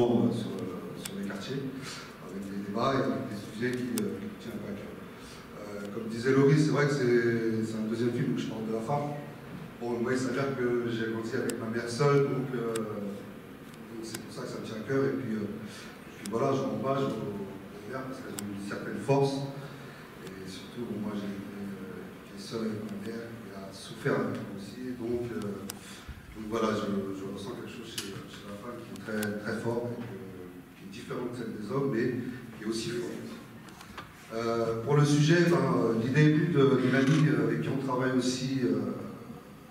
justement sur les quartiers, avec des débats et avec des sujets qui tiennent à cœur. Comme disait Laurie, c'est vrai que c'est un deuxième film où je parle de la femme. Bon, moi, il s'avère que j'ai grandi avec ma mère seule, donc c'est pour ça que ça me tient à cœur. Et puis voilà, je rends hommage aux mères parce qu'elles ont une certaine force. Et surtout, bon, moi, j'ai été seul avec ma mère qui a souffert avec moi aussi. Donc voilà, je ressens quelque chose chez la femme qui est très, très fort, qui est différente de celle des hommes, mais qui est aussi forte. Pour le sujet, l'idée est venue d'une amie avec qui on travaille aussi,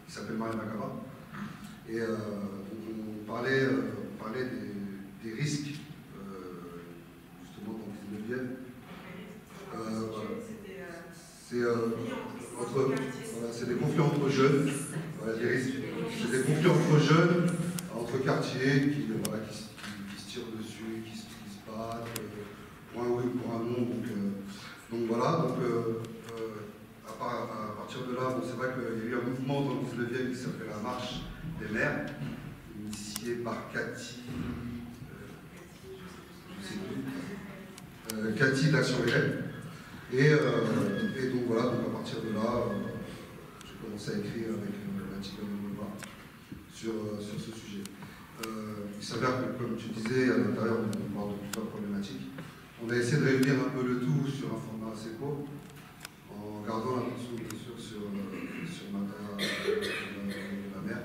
qui s'appelle Maria Macaba. Et on parlait des risques, justement, dans le 19e. C'est des conflits entre jeunes. Voilà, des risques. C'est des conflits entre jeunes, entre quartiers qui se tirent dessus, qui se battent, pour un oui ou pour un non. Donc voilà, à partir de là, bon, c'est vrai qu'il y a eu un mouvement dans le 19e qui s'appelait la Marche des Mères, initiée par Cathy d'Action Réelle. Et donc voilà, donc à partir de là, j'ai commencé à écrire avec l'article sur ce sujet. Il s'avère que, comme tu disais, à l'intérieur, on parle de plusieurs problématiques. On a essayé de réunir un peu le tout sur un format assez court, en gardant l'attention bien sûr sur ma mère.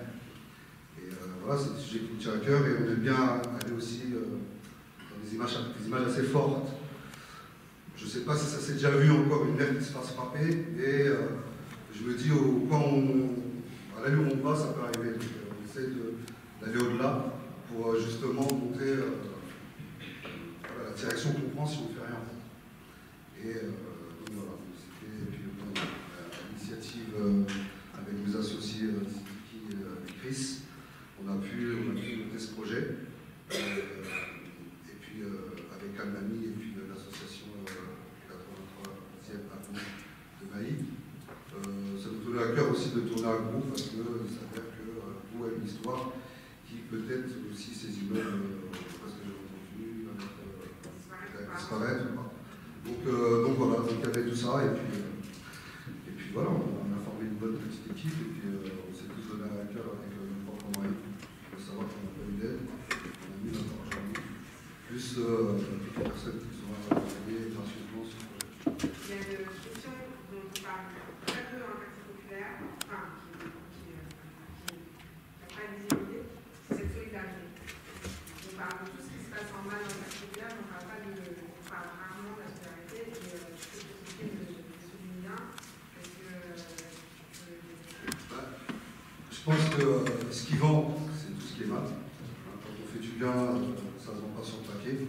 Et voilà, c'est un sujet qui me tient à cœur et on aime bien aller aussi dans des images assez fortes. Je ne sais pas si ça s'est déjà vu encore une mère qui se fasse frapper, et je me dis, à l'allure où on va, ça peut arriver. Donc, on essaie d'aller au-delà pour justement montrer la direction qu'on prend si on ne fait rien. Et donc voilà, c'était l'initiative avec mes associés Sidiki et Chris. On a pu monter ce projet. Et puis avec Al-Nami et puis l'association 83e avenue de Maï. Ça nous tenait à cœur aussi de tourner un groupe parce que ça veut dire que vous avez une histoire qui peut-être aussi ces immeubles, parce que j'ai entendu, disparaître. Donc voilà, donc il y avait tout ça et puis voilà, on a formé une bonne petite équipe et puis on s'est tous donné à cœur avec notre propre moyen. Il faut savoir qu'on n'a pas eu d'aide, on a mis notre argent, plus toutes les personnes qui sont travaillées gracieusement sur le projet. Il y a une question dont on parle très peu en quartier populaire, enfin, qui n'a pas de visibilité, c'est cette solidarité. On parle de tout ce qui se passe en bas dans le quartier populaire, mais on parle rarement de la solidarité, et je trouve que ce film le souligne bien, parce que je pense que ce qui vend, c'est tout ce qui est mal. Quand on fait du bien, ça ne se vend pas sur le paquet,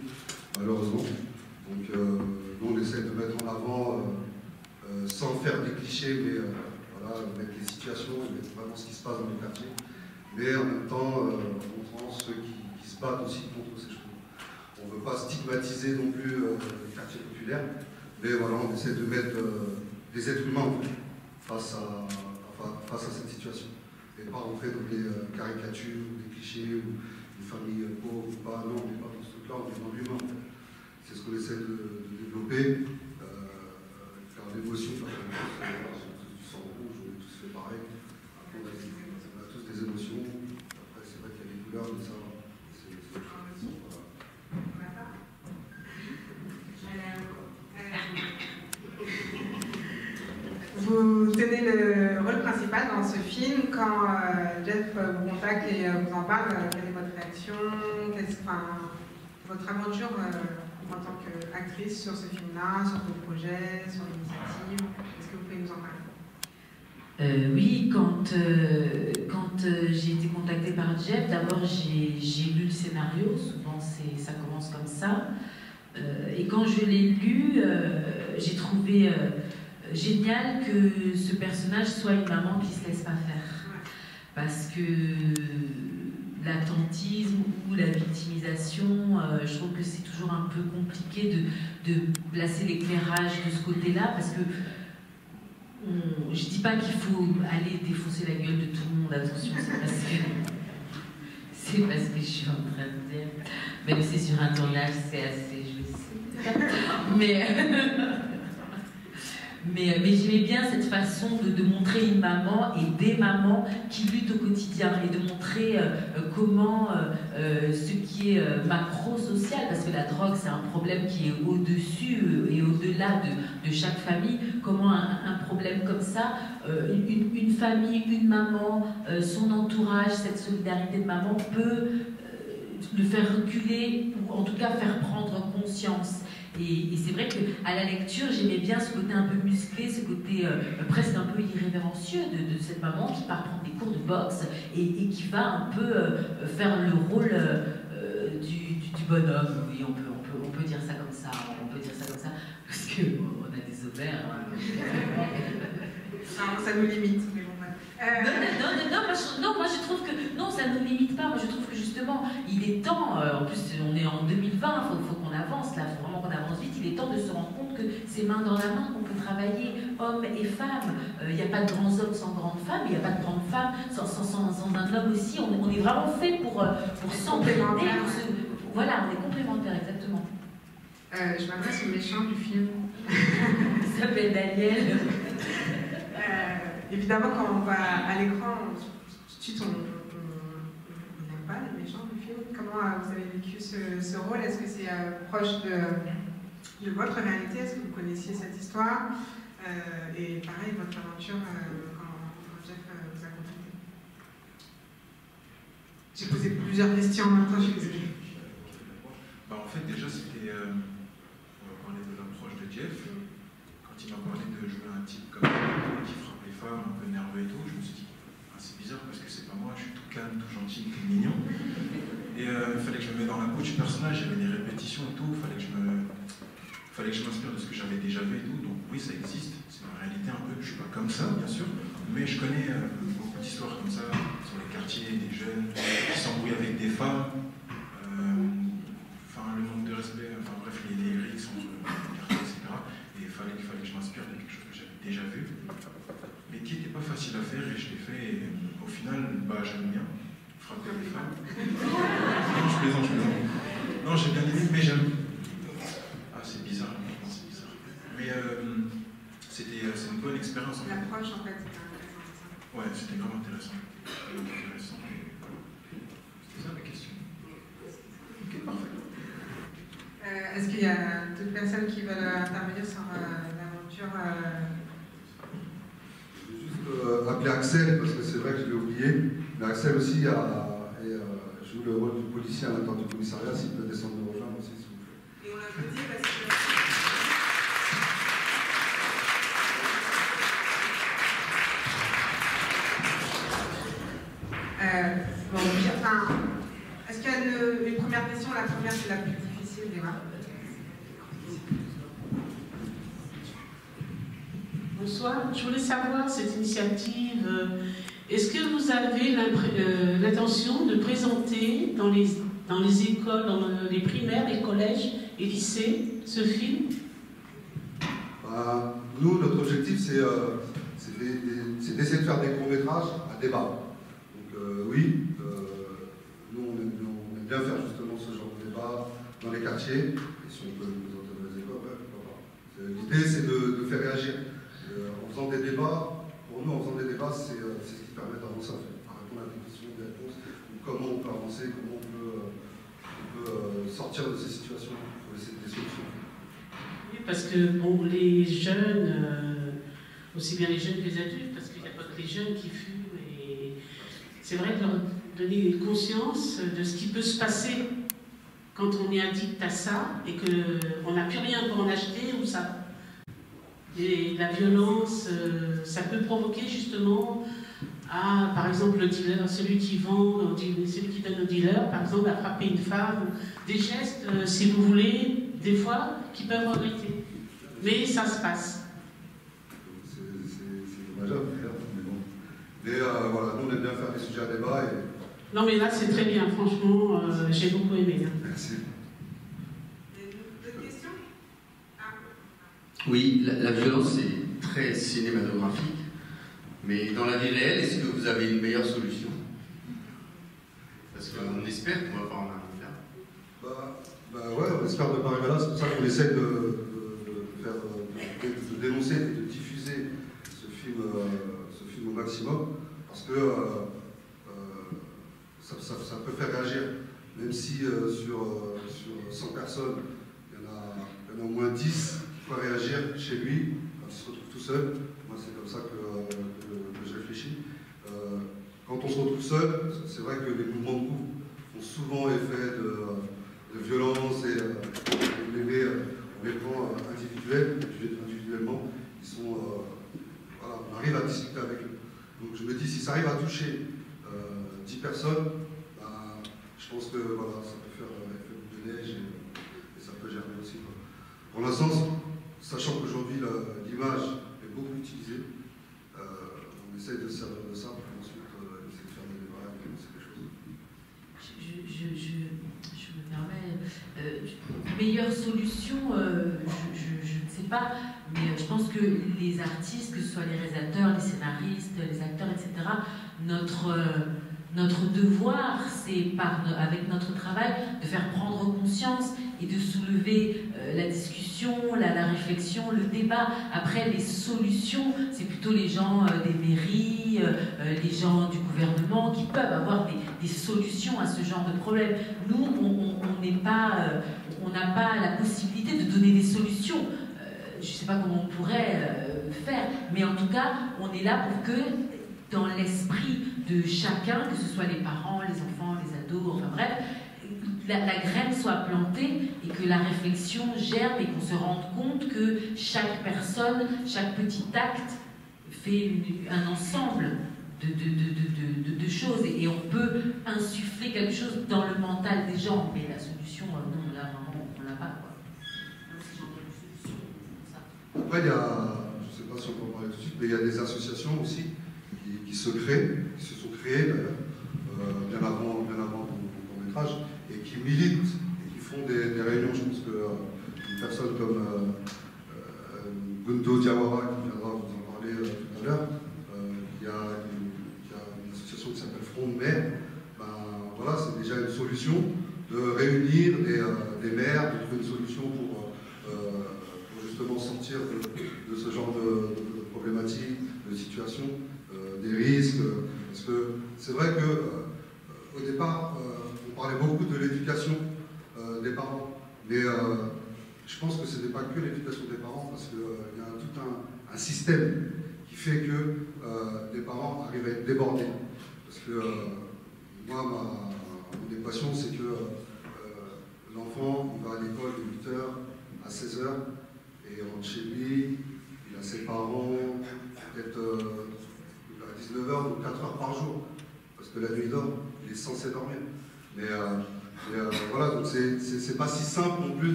malheureusement. Donc nous, on essaie de mettre en avant, sans faire des clichés, mais voilà, mettre les situations, mettre vraiment ce qui se passe dans les quartiers, mais en même temps, montrant ceux qui se battent aussi contre ces choses. On ne veut pas stigmatiser non plus les quartiers populaires, mais voilà, on essaie de mettre des êtres humains en fait, face à cette situation. Et pas rentrer dans des caricatures, ou des clichés, ou des familles pauvres ou pas. Non, on n'est pas dans ce truc-là, on est dans l'humain. En fait. C'est ce qu'on essaie de développer, faire l'émotion, faire du sang rouge, on est tous fait pareil. Après, on a tous des émotions. Après, c'est vrai qu'il y a des douleurs, mais ça, c'est voilà. Vous tenez le rôle principal dans ce film. Quand Jeff vous contacte et vous en parle, quelle est votre réaction, votre aventure en tant qu'actrice sur ce film-là, sur vos projets, sur l'initiative? Est-ce que vous pouvez nous en parler? Oui, quand j'ai été contactée par Jeff, d'abord j'ai lu le scénario, souvent ça commence comme ça. Et quand je l'ai lu, j'ai trouvé génial que ce personnage soit une maman qui ne se laisse pas faire. Parce que l'attentisme ou la victimisation, je trouve que c'est toujours un peu compliqué de placer l'éclairage de ce côté-là, parce que je ne dis pas qu'il faut aller défoncer la gueule de tout le monde, attention, c'est parce que je suis en train de dire. Même si sur un tournage, c'est assez jouissif. Mais j'aimais bien cette façon de montrer une maman et des mamans qui luttent au quotidien et de montrer comment ce qui est macro-social, parce que la drogue c'est un problème qui est au-dessus et au-delà de chaque famille, comment un problème comme ça, une famille, une maman, son entourage, cette solidarité de maman peut le faire reculer ou en tout cas faire prendre conscience. Et c'est vrai qu'à la lecture, j'aimais bien ce côté un peu musclé, ce côté presque un peu irrévérencieux de cette maman qui part prendre des cours de boxe et qui va un peu faire le rôle du bonhomme. Oui, on peut dire ça comme ça, parce qu'on a des ovaires. Ça nous limite, mais bon. Non, moi je trouve que non, ça ne nous limite pas. Moi je trouve que justement, il est temps, en plus on est en 2020, il faut qu'on avance là, il faut vraiment qu'on avance vite. Il est temps de se rendre compte que c'est main dans la main qu'on peut travailler, hommes et femmes. Il n'y a pas de grands hommes sans grandes femmes, il n'y a pas de grandes femmes sans un homme aussi. On est vraiment fait pour s'entraider. Voilà, on est complémentaires, exactement. Je m'adresse au méchant du film. Il s'appelle Daniel. Évidemment, quand on va à l'écran, tout de suite, on n'aime pas les méchants du film. Comment vous avez vécu ce rôle? Est-ce que c'est proche de votre réalité? Est-ce que vous connaissiez cette histoire? Et pareil, votre aventure quand Jeff vous a contacté. J'ai posé plusieurs questions en même temps, je suis désolée. En fait, déjà, c'était... on va parler de l'approche de Jeff. Quand il m'a parlé de jouer un type comme qui frappe les femmes, un peu nerveux et tout, je me suis dit, c'est bizarre parce que c'est pas moi, je suis tout calme, tout gentil, tout mignon. Et il fallait que je me mette dans la peau du personnage, j'avais des répétitions et tout, il fallait que je m'inspire de ce que j'avais déjà vu et tout. Donc oui, ça existe, c'est une réalité un peu, je suis pas comme ça, bien sûr, mais je connais beaucoup d'histoires comme ça, sur les quartiers, des jeunes qui s'embrouillent avec des femmes, le manque de respect, bref, les rixes entre quartiers, etc. Et il fallait que je m'inspire de quelque chose que j'avais déjà vu, mais qui n'était pas facile à faire, et je l'ai fait, et au final, j'aime bien frapper les femmes. Non, je plaisante. Non, j'ai bien aimé, mais j'aime. Ah, c'est bizarre, c'est bizarre. Mais c'est une bonne expérience. L'approche, en fait, c'était intéressant. Ouais, c'était vraiment intéressant. C'était ça la question. Ok, parfait. Est-ce qu'il y a d'autres personnes qui veulent intervenir sur l'aventure Je vais juste appeler Axel, parce que c'est vrai que je l'ai oublié. Mais Axel aussi joue le rôle du policier à l'intérieur du commissariat, s'il peut descendre nous rejoindre aussi, s'il vous plaît. Et on l'applaudit parce que... est-ce qu'il y a une première question? La première, c'est la plus difficile, Déma. Bonsoir. Je voulais savoir, cette initiative, est-ce que vous avez l'intention de présenter dans les écoles, dans les primaires, les collèges et lycées, ce film? Nous, notre objectif, c'est d'essayer de faire des courts-métrages à débat. Donc oui, nous, on aime bien faire justement ce genre de débat dans les quartiers, et si on peut le présenter dans les écoles, pourquoi pas. L'idée, c'est de faire réagir. En faisant des débats, pour nous, c'est ce qui permet d'avancer, en fait, à répondre à des questions, des réponses, comment on peut avancer, comment on peut sortir de ces situations, trouver des solutions. Oui, parce que bon, les jeunes, aussi bien les jeunes que les adultes, parce qu'il n'y a pas que les jeunes qui fument, et c'est vrai de leur donner conscience de ce qui peut se passer quand on est addict à ça et qu'on n'a plus rien pour en acheter ou ça. Et la violence, ça peut provoquer justement par exemple, le dealer, celui qui vend, celui qui donne au dealer, par exemple, à frapper une femme, des gestes, si vous voulez, des fois, qui peuvent regretter. Mais ça se passe. C'est dommageable, mais bon. Mais voilà, nous on aime bien faire des sujets à débat. Et... Non, mais là, c'est très bien, franchement, j'ai beaucoup aimé. Hein. Merci. D'autres questions? Oui, la violence est très cinématographique, mais dans la vie réelle, est-ce que vous avez une meilleure solution? Parce qu'on espère qu'on va pas en arriver là. j'espère ne pas arriver là. C'est pour ça qu'on essaie de dénoncer et de diffuser ce film au maximum, parce que ça peut faire réagir. Même si sur 100 personnes, il y en a au moins 10 qui pourraient réagir chez lui quand il se retrouve tout seul. Moi, c'est comme ça que je réfléchis. Quand on se retrouve seul, c'est vrai que les mouvements de groupe font souvent effet de violence et on les prend individuellement. Ils sont, voilà, on arrive à discuter avec eux. Donc je me dis, si ça arrive à toucher 10 personnes, je pense que voilà, ça peut faire effet de neige et ça peut germer aussi. Pour l'instant, sachant qu'aujourd'hui l'image est beaucoup utilisée, on essaye de se servir de ça pour ensuite essayer de faire des débats et penser des choses. Je me permets, meilleure solution, je ne sais pas, mais je pense que les artistes, que ce soit les réalisateurs, les scénaristes, les acteurs, etc., notre devoir, c'est avec notre travail de faire prendre conscience et de soulever la discussion, la réflexion, le débat. Après, les solutions, c'est plutôt les gens des mairies, les gens du gouvernement qui peuvent avoir des solutions à ce genre de problème. Nous, on n'a pas la possibilité de donner des solutions. Je ne sais pas comment on pourrait faire, mais en tout cas, on est là pour que, dans l'esprit de chacun, que ce soit les parents, les enfants, les ados, enfin bref, la graine soit plantée et que la réflexion germe et qu'on se rende compte que chaque personne, chaque petit acte fait un ensemble de choses et on peut insuffler quelque chose dans le mental des gens, mais la solution, non, là vraiment, on l'a pas, quoi. Donc, si j'entends une solution, ça. Après, il y a, je ne sais pas si on peut en parler tout de suite, mais il y a des associations aussi qui se sont créées d'ailleurs, bien avant mon métrage, et qui militent et qui font des réunions. Je pense qu'une personne comme Gundo Diawara, qui viendra vous en parler tout à l'heure, il y a une association qui s'appelle Front de Maire. Voilà, c'est déjà une solution de réunir des maires, de trouver une solution pour justement sortir de ce genre de problématiques, de situations. Des risques, parce que c'est vrai qu'au départ, on parlait beaucoup de l'éducation des parents, mais je pense que ce n'est pas que l'éducation des parents, parce qu'il y a tout un système qui fait que les parents arrivent à être débordés. Parce que moi, mon équation, c'est que l'enfant, il va à l'école de 8h à 16h, et il rentre chez lui, il a ses parents, peut-être 19h ou 4 heures par jour, parce que la nuit il dort, il est censé dormir. Mais voilà, donc c'est pas si simple non plus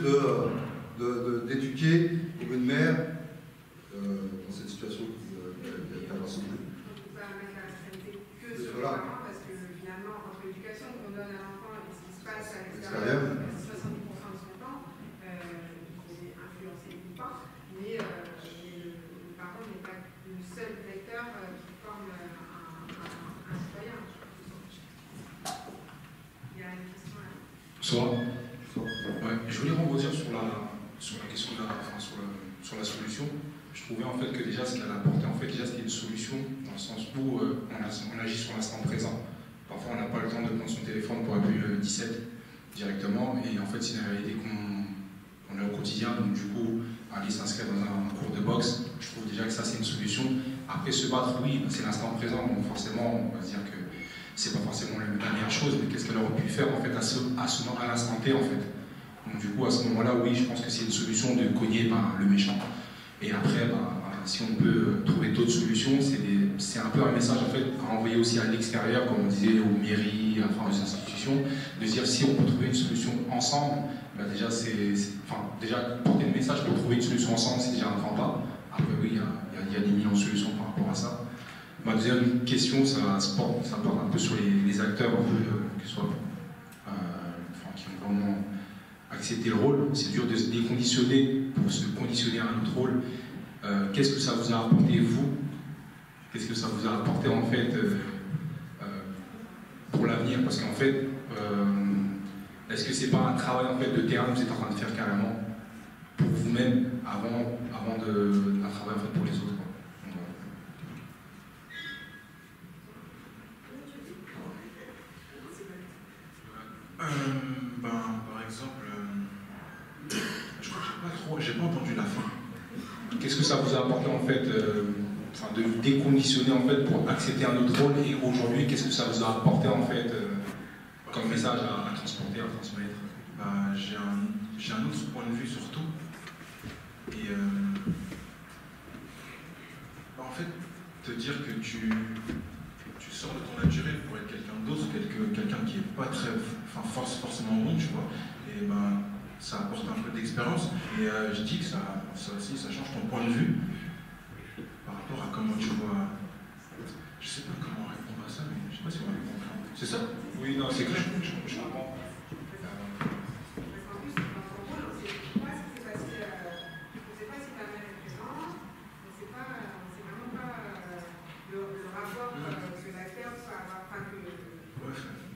d'éduquer pour une mère dans cette situation qui a rassemblé. On peut pas mettre la responsabilité que sur les parents, parce que finalement, entre l'éducation qu'on donne à l'enfant et ce qui se passe à l'extérieur, 70% de son temps, il est influencé ou pas, mais le parent n'est pas le seul vecteur qui forme un citoyen. Il y a une question là. Bonsoir. Ouais, je voulais rebondir sur la question sur la solution. Je trouvais en fait que déjà ce qu'elle a apporté, en fait déjà c'était une solution dans le sens où on agit sur l'instant présent. Parfois on n'a pas le temps de prendre son téléphone pour appuyer le 17 directement, et en fait c'est une réalité qu'on a au quotidien. Donc du coup, aller s'inscrire dans un cours de boxe, je trouve déjà que ça c'est une solution. Après se battre, oui, c'est l'instant présent, donc forcément on va se dire que c'est pas forcément la meilleure chose, mais qu'est-ce qu'elle aurait pu faire en fait à l'instant T en fait. Donc du coup à ce moment-là, oui, je pense que c'est une solution de cogner le méchant. Et après, si on peut trouver d'autres solutions, c'est un peu un message en fait à envoyer aussi à l'extérieur, comme on disait, aux mairies, enfin aux institutions, de dire si on peut trouver une solution ensemble, déjà déjà porter le message pour trouver une solution ensemble, c'est déjà un grand pas. Après oui, il y a des millions de solutions par rapport à ça. Ma deuxième question, ça porte un peu sur les acteurs, que ce soit qui ont vraiment accepté le rôle. C'est dur de se déconditionner pour se conditionner à un autre rôle. Qu'est-ce que ça vous a apporté, vous? Qu'est-ce que ça vous a apporté, en fait, pour l'avenir? Parce qu'en fait, Est-ce que c'est pas un travail en fait de terrain que vous êtes en train de faire carrément pour vous-même avant un travail en fait pour les autres, quoi. Par exemple, je crois que j'ai pas entendu la fin. Qu'est-ce que ça vous a apporté en fait, de déconditionner en fait pour accepter un autre rôle, et aujourd'hui qu'est-ce que ça vous a apporté en fait comme message à transporter, à transmettre? J'ai un autre point de vue surtout, et en fait te dire que tu sors de ton naturel pour être quelqu'un d'autre, quelqu'un qui est pas très, forcément bon, tu vois, et ça apporte un peu d'expérience, et je dis que ça aussi, ça change ton point de vue par rapport à comment tu vois. Je sais pas comment répondre à ça, mais je sais pas si on va répondre. C'est ça? Oui, non, c'est clair, je comprends.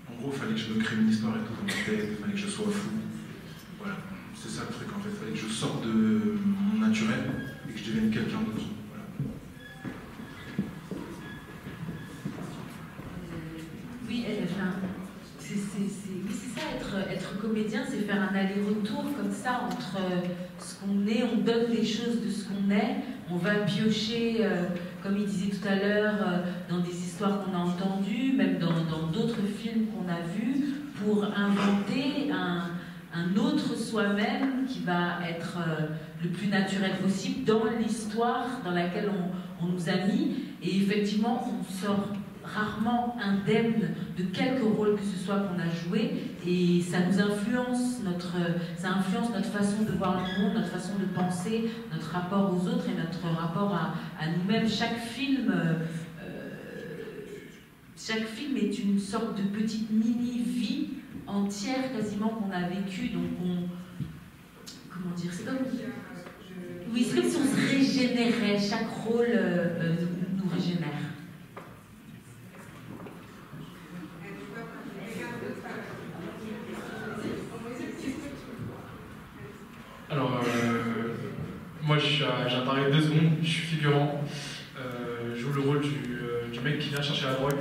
En gros, il fallait que je me crée une histoire et tout dans ma tête, il fallait que je sois fou. Voilà, c'est ça le truc en fait. Il fallait que je sorte de mon naturel et que je devienne quelqu'un d'autre. Voilà. Oui, c'est ça, être comédien, c'est faire un aller-retour comme ça entre ce qu'on est, on donne les choses de ce qu'on est, on va piocher, comme il disait tout à l'heure, dans des histoires qu'on a entendues, même dans d'autres films qu'on a vus, pour inventer un autre soi-même qui va être le plus naturel possible dans l'histoire dans laquelle on nous a mis. Et effectivement, on sort rarement indemne de quelque rôle que ce soit qu'on a joué, et ça nous influence, ça influence notre façon de voir le monde, notre façon de penser, notre rapport aux autres et notre rapport à nous-mêmes. Chaque film est une sorte de petite mini-vie entière quasiment qu'on a vécue, donc comment dire, c'est comme si on se régénérait, chaque rôle nous régénère. Alors, moi j'apparais 2 secondes, je suis figurant, je joue le rôle du mec qui vient chercher la drogue.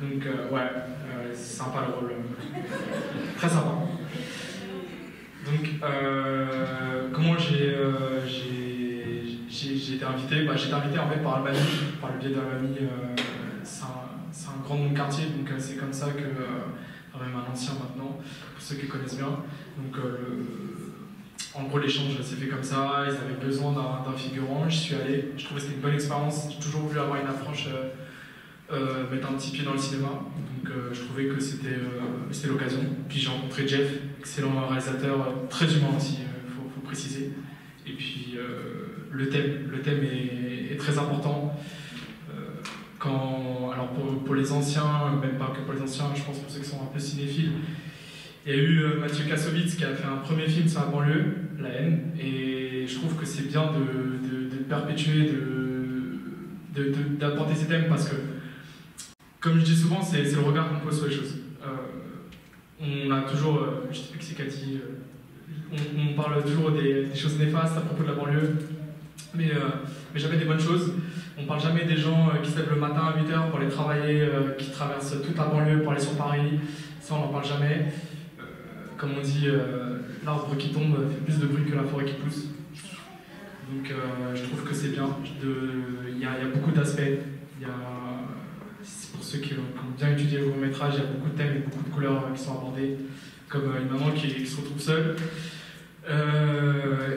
Donc c'est sympa le rôle, très sympa. Donc comment j'ai été invité? J'ai été invité en fait par Albany, par le biais de Albany. C'est un grand nom de quartier, donc c'est comme ça que, même un ancien maintenant, pour ceux qui connaissent bien. Donc en gros, l'échange s'est fait comme ça, ils avaient besoin d'un figurant, j'y suis allé, je trouvais que c'était une bonne expérience, j'ai toujours voulu avoir une approche, mettre un petit pied dans le cinéma, donc je trouvais que c'était l'occasion. Puis j'ai rencontré Jeff, excellent réalisateur, très humain aussi, faut préciser. Et puis le thème est très important. Alors pour les anciens, même pas que pour les anciens, je pense pour ceux qui sont un peu cinéphiles, il y a eu Mathieu Kassovitz qui a fait un premier film sur la banlieue, La haine, et je trouve que c'est bien de perpétuer, d'apporter ces thèmes, parce que, comme je dis souvent, c'est le regard qu'on pose sur les choses. On a toujours, je sais plus qui c'est qu'a dit, on parle toujours des choses néfastes à propos de la banlieue, mais jamais des bonnes choses. On parle jamais des gens qui se lèvent le matin à 8h pour aller travailler, qui traversent toute la banlieue pour aller sur Paris. Ça, on n'en parle jamais. Comme on dit, l'arbre qui tombe fait plus de bruit que la forêt qui pousse. Donc je trouve que c'est bien. Il y a beaucoup d'aspects. Pour ceux qui ont bien étudié le court-métrage, il y a beaucoup de thèmes et beaucoup de couleurs qui sont abordées. Comme une maman qui se retrouve seule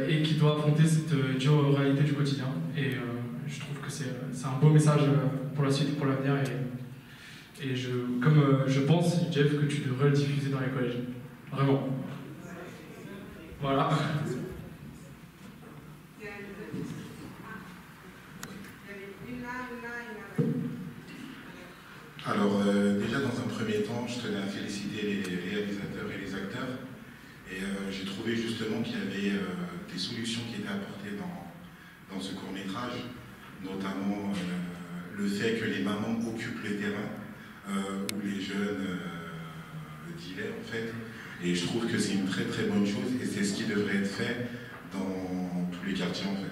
et qui doit affronter cette dure réalité du quotidien. Et je trouve que c'est un beau message pour la suite et pour l'avenir. Et je pense, Jeff, que tu devrais le diffuser dans les collèges. Vraiment. Voilà. Alors, déjà dans un premier temps, je tenais à féliciter les réalisateurs et les acteurs. Et j'ai trouvé justement qu'il y avait des solutions qui étaient apportées dans ce court-métrage, notamment le fait que les mamans occupent le terrain où les jeunes dealers, en fait, Et je trouve que c'est une très très bonne chose et c'est ce qui devrait être fait dans tous les quartiers en fait.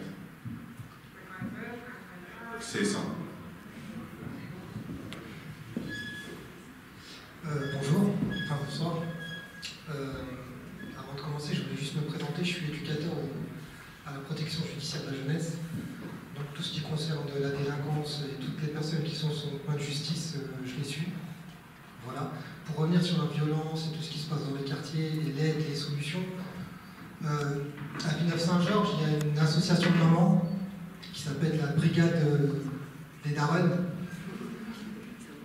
C'est ça. Bonjour, enfin bonsoir. Avant de commencer, je voulais juste me présenter. Je suis éducateur à la protection judiciaire de la jeunesse. Donc tout ce qui concerne la délinquance et toutes les personnes qui sont sur le point de justice, je les suis. Voilà. Pour revenir sur la violence et tout ce qui se passe dans les quartiers, et l'aide et les solutions, à Villeneuve-Saint-Georges, il y a une association de mamans qui s'appelle la Brigade des Darons,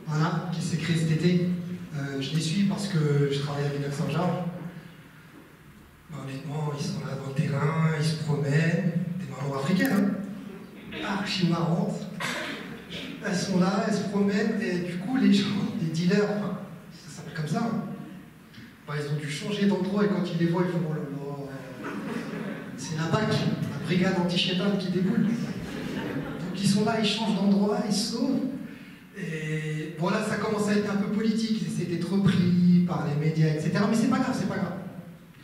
voilà, qui s'est créée cet été. Je les suis parce que je travaille à Villeneuve-Saint-Georges. Honnêtement, ils sont là dans le terrain, ils se promènent, des mamans africaines, hein, archi marrantes. Elles sont là, elles se promènent, et du coup, les gens, les dealers, enfin, ça s'appelle comme ça, hein, bah, ils ont dû changer d'endroit et quand ils les voient, ils font oh là là, c'est la BAC, la brigade anti-chétane qui déboule. Donc ils sont là, ils changent d'endroit, ils se sauvent. Et bon là, ça commence à être un peu politique, ils essaient d'être repris par les médias, etc. Mais c'est pas grave, c'est pas grave.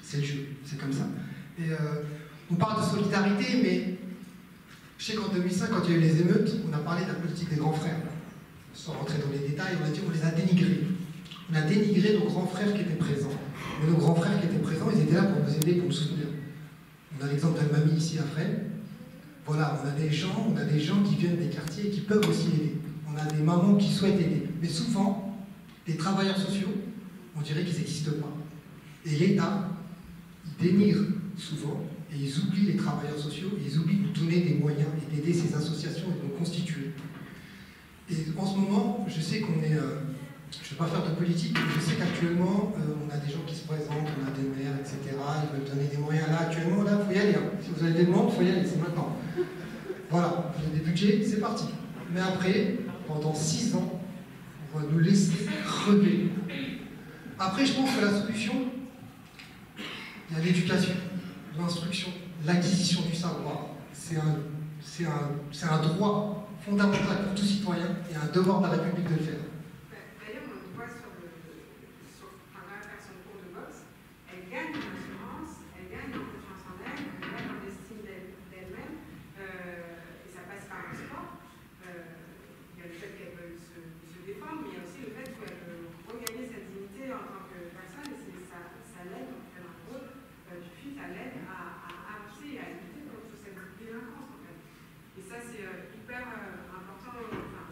C'est le jeu, c'est comme ça. Et on parle de solidarité, mais je sais qu'en 2005, quand il y a eu les émeutes, on a parlé de la politique des grands frères. Sans rentrer dans les détails, on a dit qu'on les a dénigrés. On a dénigré nos grands frères qui étaient présents. Mais nos grands frères qui étaient présents, ils étaient là pour nous aider, pour nous soutenir. On a l'exemple d'Almami ici à Fresnes. Voilà, on a des gens qui viennent des quartiers et qui peuvent aussi aider. On a des mamans qui souhaitent aider. Mais souvent, les travailleurs sociaux, on dirait qu'ils n'existent pas. Et l'État, il dénigre souvent, et ils oublient les travailleurs sociaux, et ils oublient de nous donner des moyens et d'aider ces associations et de nous constituer. Et en ce moment, je sais qu'on est... je ne vais pas faire de politique, mais je sais qu'actuellement, on a des gens qui se présentent, on a des maires, etc. Ils veulent donner des moyens. Là, actuellement, là, il faut y aller. Hein. Si vous avez des demandes, il faut y aller, c'est maintenant. Voilà, vous avez des budgets, c'est parti. Mais après, pendant 6 ans, on va nous laisser crever. Après, je pense que la solution, il y a l'éducation, l'instruction, l'acquisition du savoir. C'est un droit fondamental pour tout citoyen et un devoir de la République de le faire. D'ailleurs, on le voit sur la personne cours de boxe, elle gagne en assurance, elle gagne en confiance en elle, elle gagne en estime d'elle-même, et ça passe par le sport. Il y a le fait qu'elle veut se défendre, mais il y a aussi le fait qu'elle veut regagner sa dignité en tant que personne, et ça l'aide, en fait, un rôle du FIT, ça l'aide à avancer et à lutter contre cette délinquance, en fait. Et ça, c'est hyper important, enfin,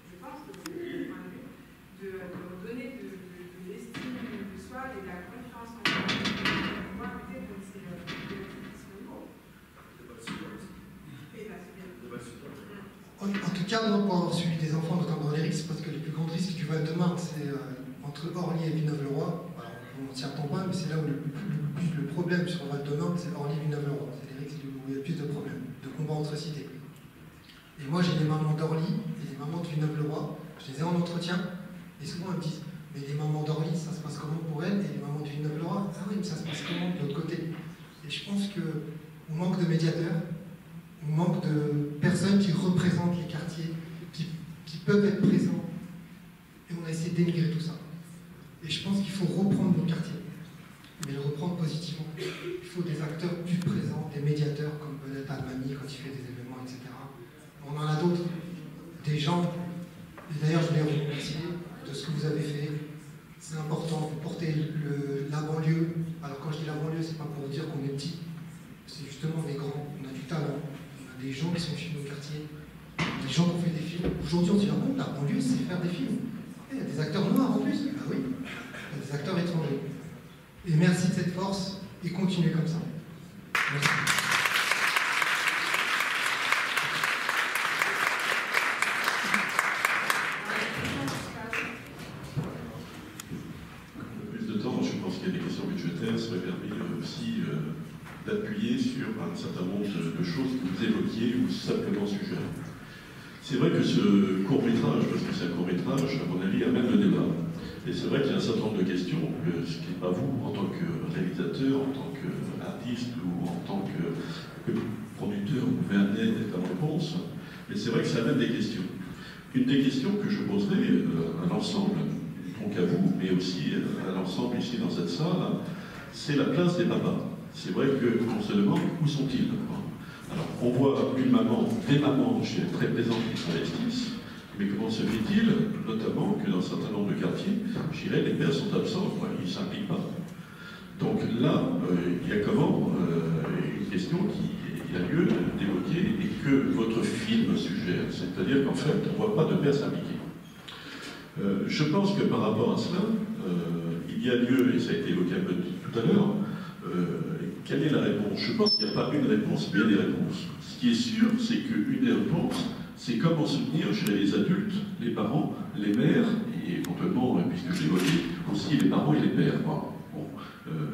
je pense, de mon point de vue, de donner de l'estime de soi et de la confiance en soi pour pouvoir lutter contre ces niveaux. En tout cas, moi, pour avoir suivi des enfants, notamment dans les risques, parce que les plus grands risques du Val-de-Marne, c'est entre Orly et Villeneuve-le-Roi. On ne s'y attend pas, mais c'est là où le problème sur le Val-de-Marne, c'est Orly-Villeneuve-le-Roi. C'est les risques où il y a le plus de problèmes, de combats entre cités. Et moi, j'ai des mamans d'Orly et des mamans de Villeneuve-le-Roi. Je les ai en entretien, et souvent elles me disent mais les mamans d'Orly, ça se passe comment pour elles? Et les mamans de Villeneuve-le-Roi, ah oui, mais ça se passe comment de l'autre côté? Et je pense qu'on manque de médiateurs, on manque de personnes qui représentent les quartiers, qui peuvent être présents. Et on a essayé de dénigrer tout ça. Et je pense qu'il faut reprendre nos quartiers, mais le reprendre positivement. Il faut des acteurs du présent, des médiateurs, comme peut-être Almami quand il fait des événements, etc. On en a d'autres, des gens, et d'ailleurs je voulais vous remercier de ce que vous avez fait. C'est important, vous portez la banlieue. Alors quand je dis la banlieue, c'est pas pour dire qu'on est petit, c'est justement des grands, on a du talent, on a des gens qui sont chez nos quartiers, des gens qui ont fait des films. Aujourd'hui on se dit, ah bon, la banlieue c'est faire des films. Il y a des acteurs noirs en plus, ah oui, il y a des acteurs étrangers. Et merci de cette force, et continuez comme ça. Merci. serait permis aussi d'appuyer sur un certain nombre de choses que vous évoquiez ou simplement suggérées. C'est vrai que ce court-métrage, parce que c'est un court-métrage, à mon avis, amène le débat. Et c'est vrai qu'il y a un certain nombre de questions, ce qui n'est pas vous, en tant que réalisateur, en tant qu'artiste ou en tant que producteur, vous pouvez amener comme réponse. Mais c'est vrai que ça amène des questions. Une des questions que je poserai à l'ensemble, donc à vous, mais aussi à l'ensemble ici dans cette salle, c'est la place des papas. C'est vrai qu'on se demande où sont-ils. Alors, on voit une maman, des mamans très présentes qui s'investissent, mais comment se fait-il, notamment, que dans un certain nombre de quartiers, je dirais, les pères sont absents, ils ne s'impliquent pas. Donc là, il y a comment une question qui a lieu d'évoquer et que votre film suggère, c'est-à-dire qu'en fait, on ne voit pas de pères s'impliquer. Je pense que par rapport à cela, il y a lieu, et ça a été évoqué un peu tout à l'heure, quelle est la réponse? Je pense qu'il n'y a pas une réponse, mais il y a des réponses. Ce qui est sûr, c'est qu'une des réponses, c'est comment soutenir chez les adultes, les parents, les mères, et éventuellement, puisque je l'ai évoqué, aussi les parents et les pères. Bon,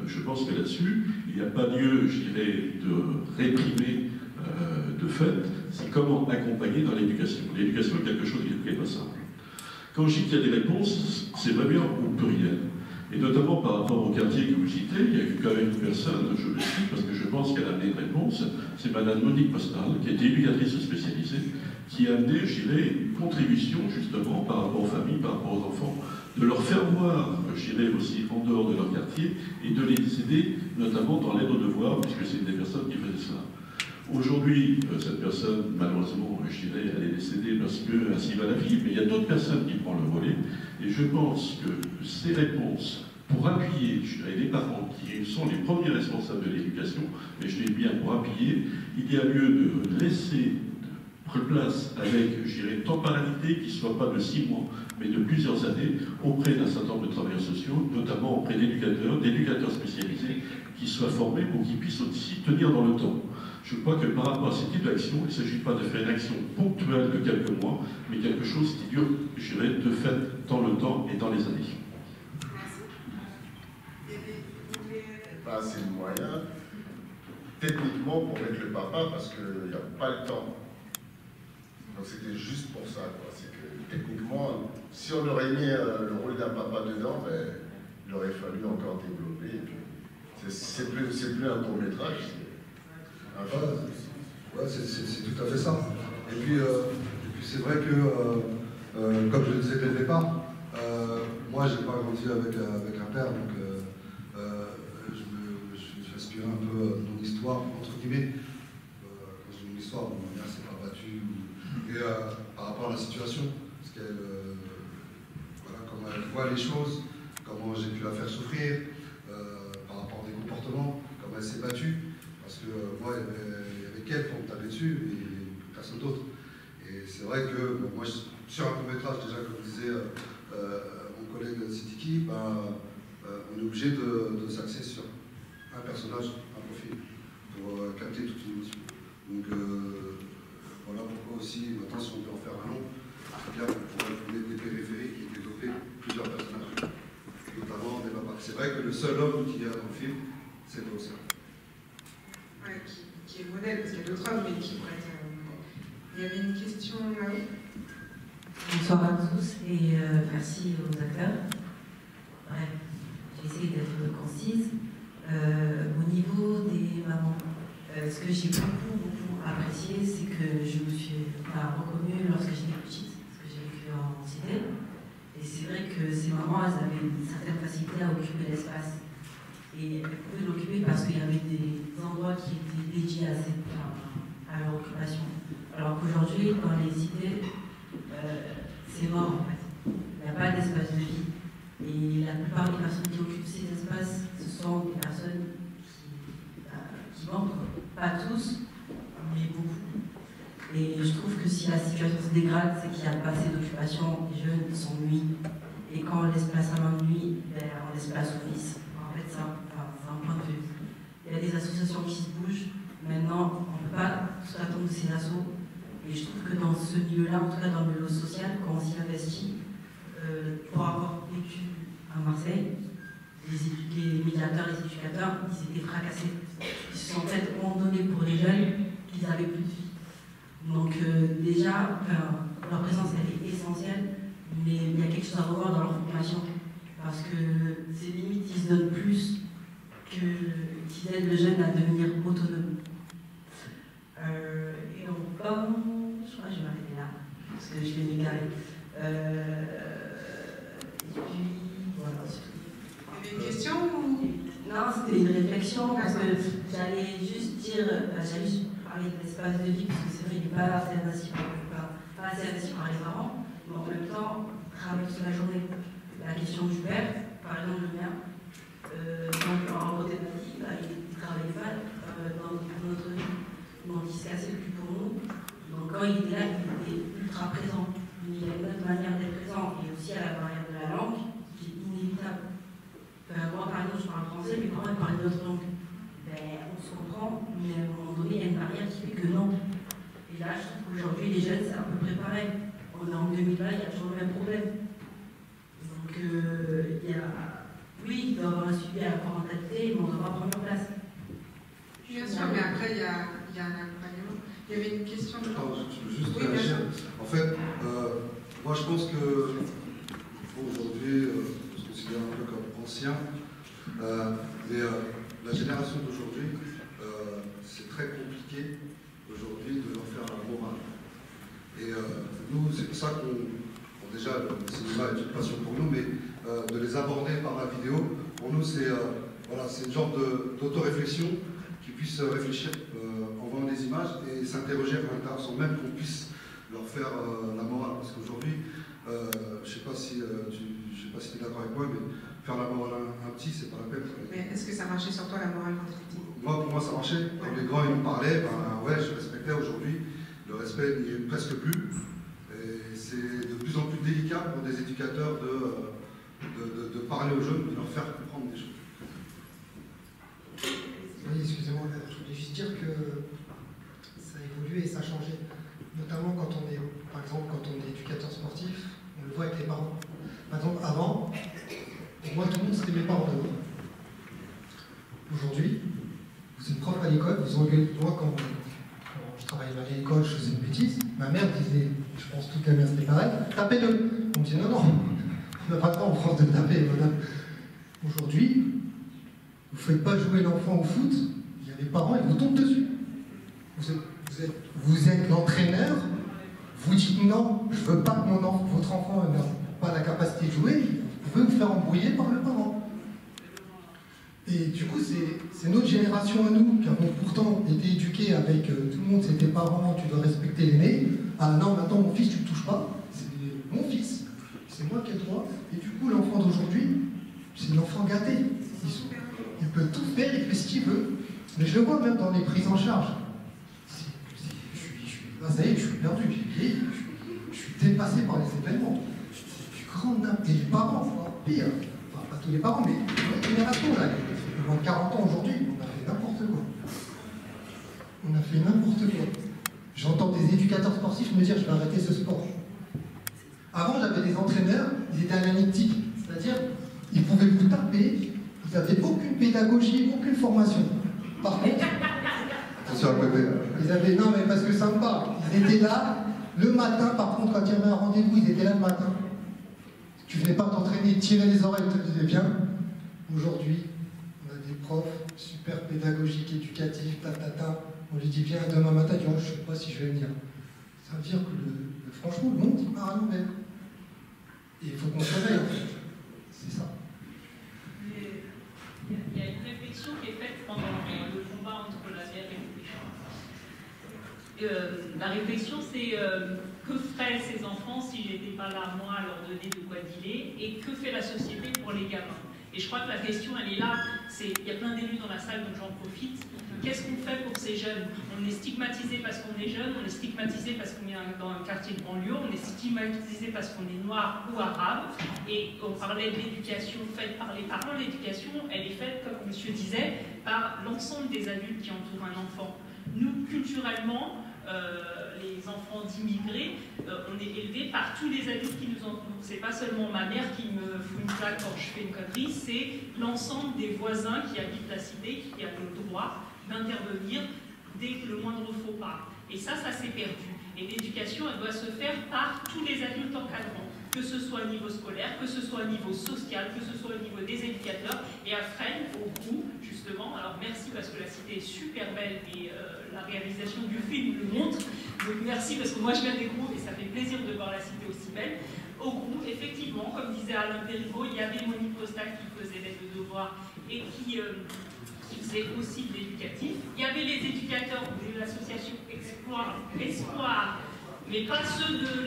je pense que là-dessus, il n'y a pas lieu, je dirais, de réprimer de fait, c'est comment accompagner dans l'éducation. L'éducation est quelque chose qui n'est pas simple. Quand je dis qu'il y a des réponses, c'est vraiment au pluriel. Et notamment par rapport au quartier que vous citez, il y a eu quand même une personne, je le cite parce que je pense qu'elle a amené une réponse, c'est Madame Monique Postal, qui était éducatrice spécialisée, qui a amené, je dirais, une contribution justement par rapport aux familles, par rapport aux enfants, de leur faire voir, je dirais aussi en dehors de leur quartier, et de les aider notamment dans l'aide aux devoirs, puisque c'est des personnes qui faisaient cela. Aujourd'hui, cette personne, malheureusement, je dirais, elle est décédée parce qu'ainsi va la vie, mais il y a d'autres personnes qui prennent le relais, et je pense que ces réponses, pour appuyer, je dirais, les parents qui sont les premiers responsables de l'éducation, mais je dis bien pour appuyer, il y a lieu de laisser place avec, je dirais, une temporalité qui ne soit pas de 6 mois, mais de plusieurs années, auprès d'un certain nombre de travailleurs sociaux, notamment auprès d'éducateurs spécialisés, qui soient formés pour qu'ils puissent aussi tenir dans le temps. Je crois que par rapport à ce type d'action, il ne s'agit pas de faire une action ponctuelle de quelques mois, mais quelque chose qui dure, je dirais, de fait dans le temps et dans les années. Pas assez de moyens, techniquement, pour mettre le papa, parce qu'il n'y a pas le temps. Donc c'était juste pour ça, quoi. C'est que techniquement, si on aurait mis le rôle d'un papa dedans, ben, il aurait fallu encore développer. C'est plus un court-métrage. Ouais, c'est tout à fait ça. Et puis c'est vrai que, comme je le disais dès le départ, moi je n'ai pas grandi avec un père, donc j'aspirais un peu de mon histoire, entre guillemets. Quand je dis mon histoire, ma mère s'est pas battue. Et par rapport à la situation, parce qu'elle, voilà, comment elle voit les choses, comment j'ai pu la faire souffrir, par rapport à des comportements, comment elle s'est battue. Parce que moi, il y avait qu'elle pour me taper dessus et personne d'autre. Et c'est vrai que bon, moi, sur un court-métrage, déjà, comme disait mon collègue Sidiki, on est obligé de s'axer sur un personnage, un profil, pour capter toute une émotion. Donc voilà pourquoi aussi, maintenant, si on peut en faire un long, c'est bien qu'on pourrait donner des périphériques et développer plusieurs personnages, notamment des papas. C'est vrai que le seul homme qu'il y a dans le film, c'est le Océan. Ouais, qui est le modèle, parce qu'il y a d'autres hommes, mais qui pourraient être modèle. Il y avait une question là-haut. Bonsoir à tous et merci aux acteurs. Bref, j'ai essayé d'être concise. Au niveau des mamans, ce que j'ai beaucoup apprécié, c'est que je me suis reconnue lorsque j'étais petite, parce que j'ai vécu en cité. Et c'est vrai que ces mamans, elles avaient une certaine facilité à occuper l'espace. Et elles pouvaient l'occuper parce qu'il y avait des endroits qui étaient dédiés à leur occupation. Alors qu'aujourd'hui, dans les cités, c'est mort en fait. Il n'y a pas d'espace de vie. Et la plupart des personnes qui occupent ces espaces, ce sont des personnes qui manquent. Pas tous, mais beaucoup. Et je trouve que si la situation se dégrade, c'est qu'il n'y a pas assez d'occupation. Les jeunes s'ennuient. Et quand on laisse place à l'ennui, on laisse place au vice. En fait, c'est un point de vue. Il y a des associations qui se bougent. Maintenant, on ne peut pas tout attendre de ces assos. Et je trouve que dans ce milieu-là, en tout cas dans le milieu social, quand on s'y investit, pour avoir vécu à Marseille, les médiateurs, les éducateurs, ils étaient fracassés. Ils se sentaient tellement donnés pour les jeunes qu'ils n'avaient plus de vie. Donc déjà, leur présence elle est essentielle, mais il y a quelque chose à revoir dans leur formation. Parce que c'est limite, ils se donnent plus qu'ils aident le jeune à devenir autonome. Et on va, je crois que je vais m'arrêter là, parce que je vais m'égarer. Et puis, voilà, c'est tout. Il y avait une question ou... Non, c'était j'allais juste parler de l'espace de vie, parce que c'est vrai qu'il n'est pas assez investi par les parents, mais en même temps, travaille toute la journée. La question du père, par exemple le mien, donc en côté de ma vie, il ne travaillait pas dans notre vie, donc il se cassait le cul pour nous. Donc quand il était là, il était ultra présent. Il y a une autre manière d'être présent, et aussi à la barrière de la langue, qui est inévitable. Moi, par exemple, je parle français, mes parents parlent d'autres langues. On se comprend, mais à un moment donné, il y a une barrière qui fait que non. Et là, je trouve qu'aujourd'hui, les jeunes, c'est à peu près pareil. On est en 2020, il y a toujours le même problème. Donc, oui, il doit y avoir un suivi à la parentalité, mais on doit pas prendre place. Bien sûr, mais après, il y a un accompagnement. Il y avait une question de... Attends, je veux juste réagir. En fait, moi, je pense que aujourd'hui, on se considère un peu comme ancien, mais la génération d'aujourd'hui, c'est très compliqué aujourd'hui de leur faire la morale. Et nous, c'est pour ça qu'on déjà, le cinéma est une passion pour nous, mais de les aborder par la vidéo, pour nous, c'est voilà, une genre d'auto-réflexion qui puisse réfléchir en voyant des images et s'interroger à l'intérieur sans même qu'on puisse leur faire la morale. Parce qu'aujourd'hui, je ne sais pas si tu es d'accord avec moi, mais faire la morale à un petit, c'est pas la peine. Mais est-ce que ça marchait sur toi, la morale, quand tu étais petit? Moi, pour moi, ça marchait. Quand les grands ils me parlaient, ben, ouais, je respectais. Aujourd'hui, le respect n'y est presque plus. Et c'est de plus en plus délicat pour des éducateurs de parler aux jeunes, de leur faire comprendre des choses. Oui, excusez-moi, je voulais juste dire que ça a évolué et ça a changé. Notamment quand on est, par exemple, quand on est éducateur sportif, on le voit avec les parents. Par exemple, avant, pour moi, tout le monde c'était mes parents d'abord. Aujourd'hui, vous êtes prof à l'école, vous engueulez. Moi, quand je travaillais à l'école, je faisais une bêtise, ma mère disait, je pense que toute la mère c'était pareil, tapez-le. On me dit non, non, on n'a pas le droit en France de taper, madame. Aujourd'hui, vous ne faites pas jouer l'enfant au foot, il y a les parents, ils vous tombent dessus. Vous êtes l'entraîneur, vous dites non, je ne veux pas que votre enfant n'a pas la capacité de jouer, vous pouvez vous faire embrouiller par le parent. Et du coup, c'est notre génération à nous, qui avons pourtant été éduqués avec tout le monde, c'est tes parents, tu dois respecter l'aîné. Ah non, maintenant mon fils, tu ne touches pas, c'est mon fils, c'est moi qui ai le droit. Et du coup, l'enfant d'aujourd'hui, c'est l'enfant gâté. Il peut tout faire, il fait ce qu'il veut. Mais je le vois même dans les prises en charge. Là, ça y est, je suis perdu, je suis dépassé par les événements. C'est du grand n'importe quoi. Et les parents, encore pire. Enfin, pas tous les parents, mais la génération, là, ils ont moins de 40 ans aujourd'hui, on a fait n'importe quoi. On a fait n'importe quoi. J'entends des éducateurs sportifs me dire, je vais arrêter ce sport. Avant, j'avais des entraîneurs, ils étaient analytiques. C'est-à-dire, ils pouvaient vous taper, ils n'avaient aucune pédagogie, aucune formation. Par contre, ils avaient, non mais parce que ça me parle, ils étaient là le matin, par contre quand il y avait un rendez-vous, ils étaient là le matin. Tu venais pas t'entraîner, tirer les oreilles, ils te disaient bien. Aujourd'hui, on a des profs super pédagogiques, éducatifs, on lui dit viens demain matin, il dit oh, je ne sais pas si je vais venir. Ça veut dire que franchement, le monde il part à l'envers. Et il faut qu'on se réveille en fait. C'est ça. Il y a une réflexion qui est faite pendant le combat entre la mère et la réflexion, c'est que feraient ces enfants si j'étais pas là, moi, à leur donner de quoi dealer, et que fait la société pour les gamins? Et je crois que la question, elle est là. Il y a plein d'élus dans la salle, donc j'en profite. Qu'est-ce qu'on fait pour ces jeunes? On est stigmatisé parce qu'on est jeune, on est stigmatisé parce qu'on est dans un quartier de banlieue, on est stigmatisé parce qu'on est noir ou arabe. Et on parlait de l'éducation faite par les parents. L'éducation, elle est faite, comme monsieur disait, par l'ensemble des adultes qui entourent un enfant. Nous, culturellement, les enfants d'immigrés, on est élevés par tous les adultes qui nous entourent. C'est pas seulement ma mère qui me fout une claque quand je fais une connerie, c'est l'ensemble des voisins qui habitent la cité, qui a le droit d'intervenir dès que le moindre faux pas. Et ça s'est perdu. Et l'éducation, elle doit se faire par tous les adultes encadrants, que ce soit au niveau scolaire, que ce soit au niveau social, que ce soit au niveau des éducateurs. Et à Fresnes, au groupe, justement, alors merci parce que la cité est super belle et la réalisation du film le montre. Donc merci parce que moi je viens des groupes et ça fait plaisir de voir la cité aussi belle. Au groupe, effectivement, comme disait Alain Périgot, il y avait Monique Costa qui faisait l'aide de devoir et qui qui faisait aussi de l'éducatif. Il y avait les éducateurs de l'association Espoir, mais pas ceux de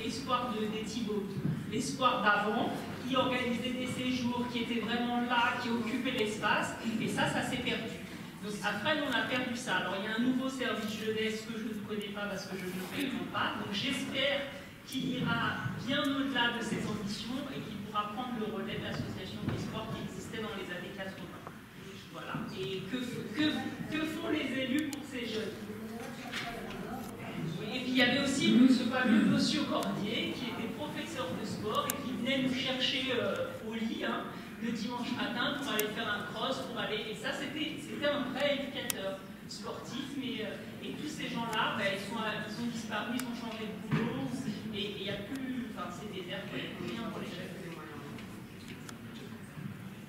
l'Espoir des Thibauts, l'Espoir d'avant, qui organisaient des séjours, qui étaient vraiment là, qui occupaient l'espace, et ça s'est perdu. Donc après, on a perdu ça. Alors il y a un nouveau service jeunesse que je ne connais pas parce que je ne le fréquente pas, donc j'espère qu'il ira bien au-delà de ses ambitions et qu'il pourra prendre le relais de l'association Espoir qui existait dans les années 80. Voilà. Et que font les élus pour ces jeunes? Et puis il y avait aussi ce fameux monsieur Cordier qui était professeur de sport et qui venait nous chercher au lit le dimanche matin pour aller faire un cross, et ça c'était un vrai éducateur sportif, et tous ces gens-là, ils ont disparu, ils ont changé de boulot, et il n'y a plus, c'est des airs rien pour les chefs.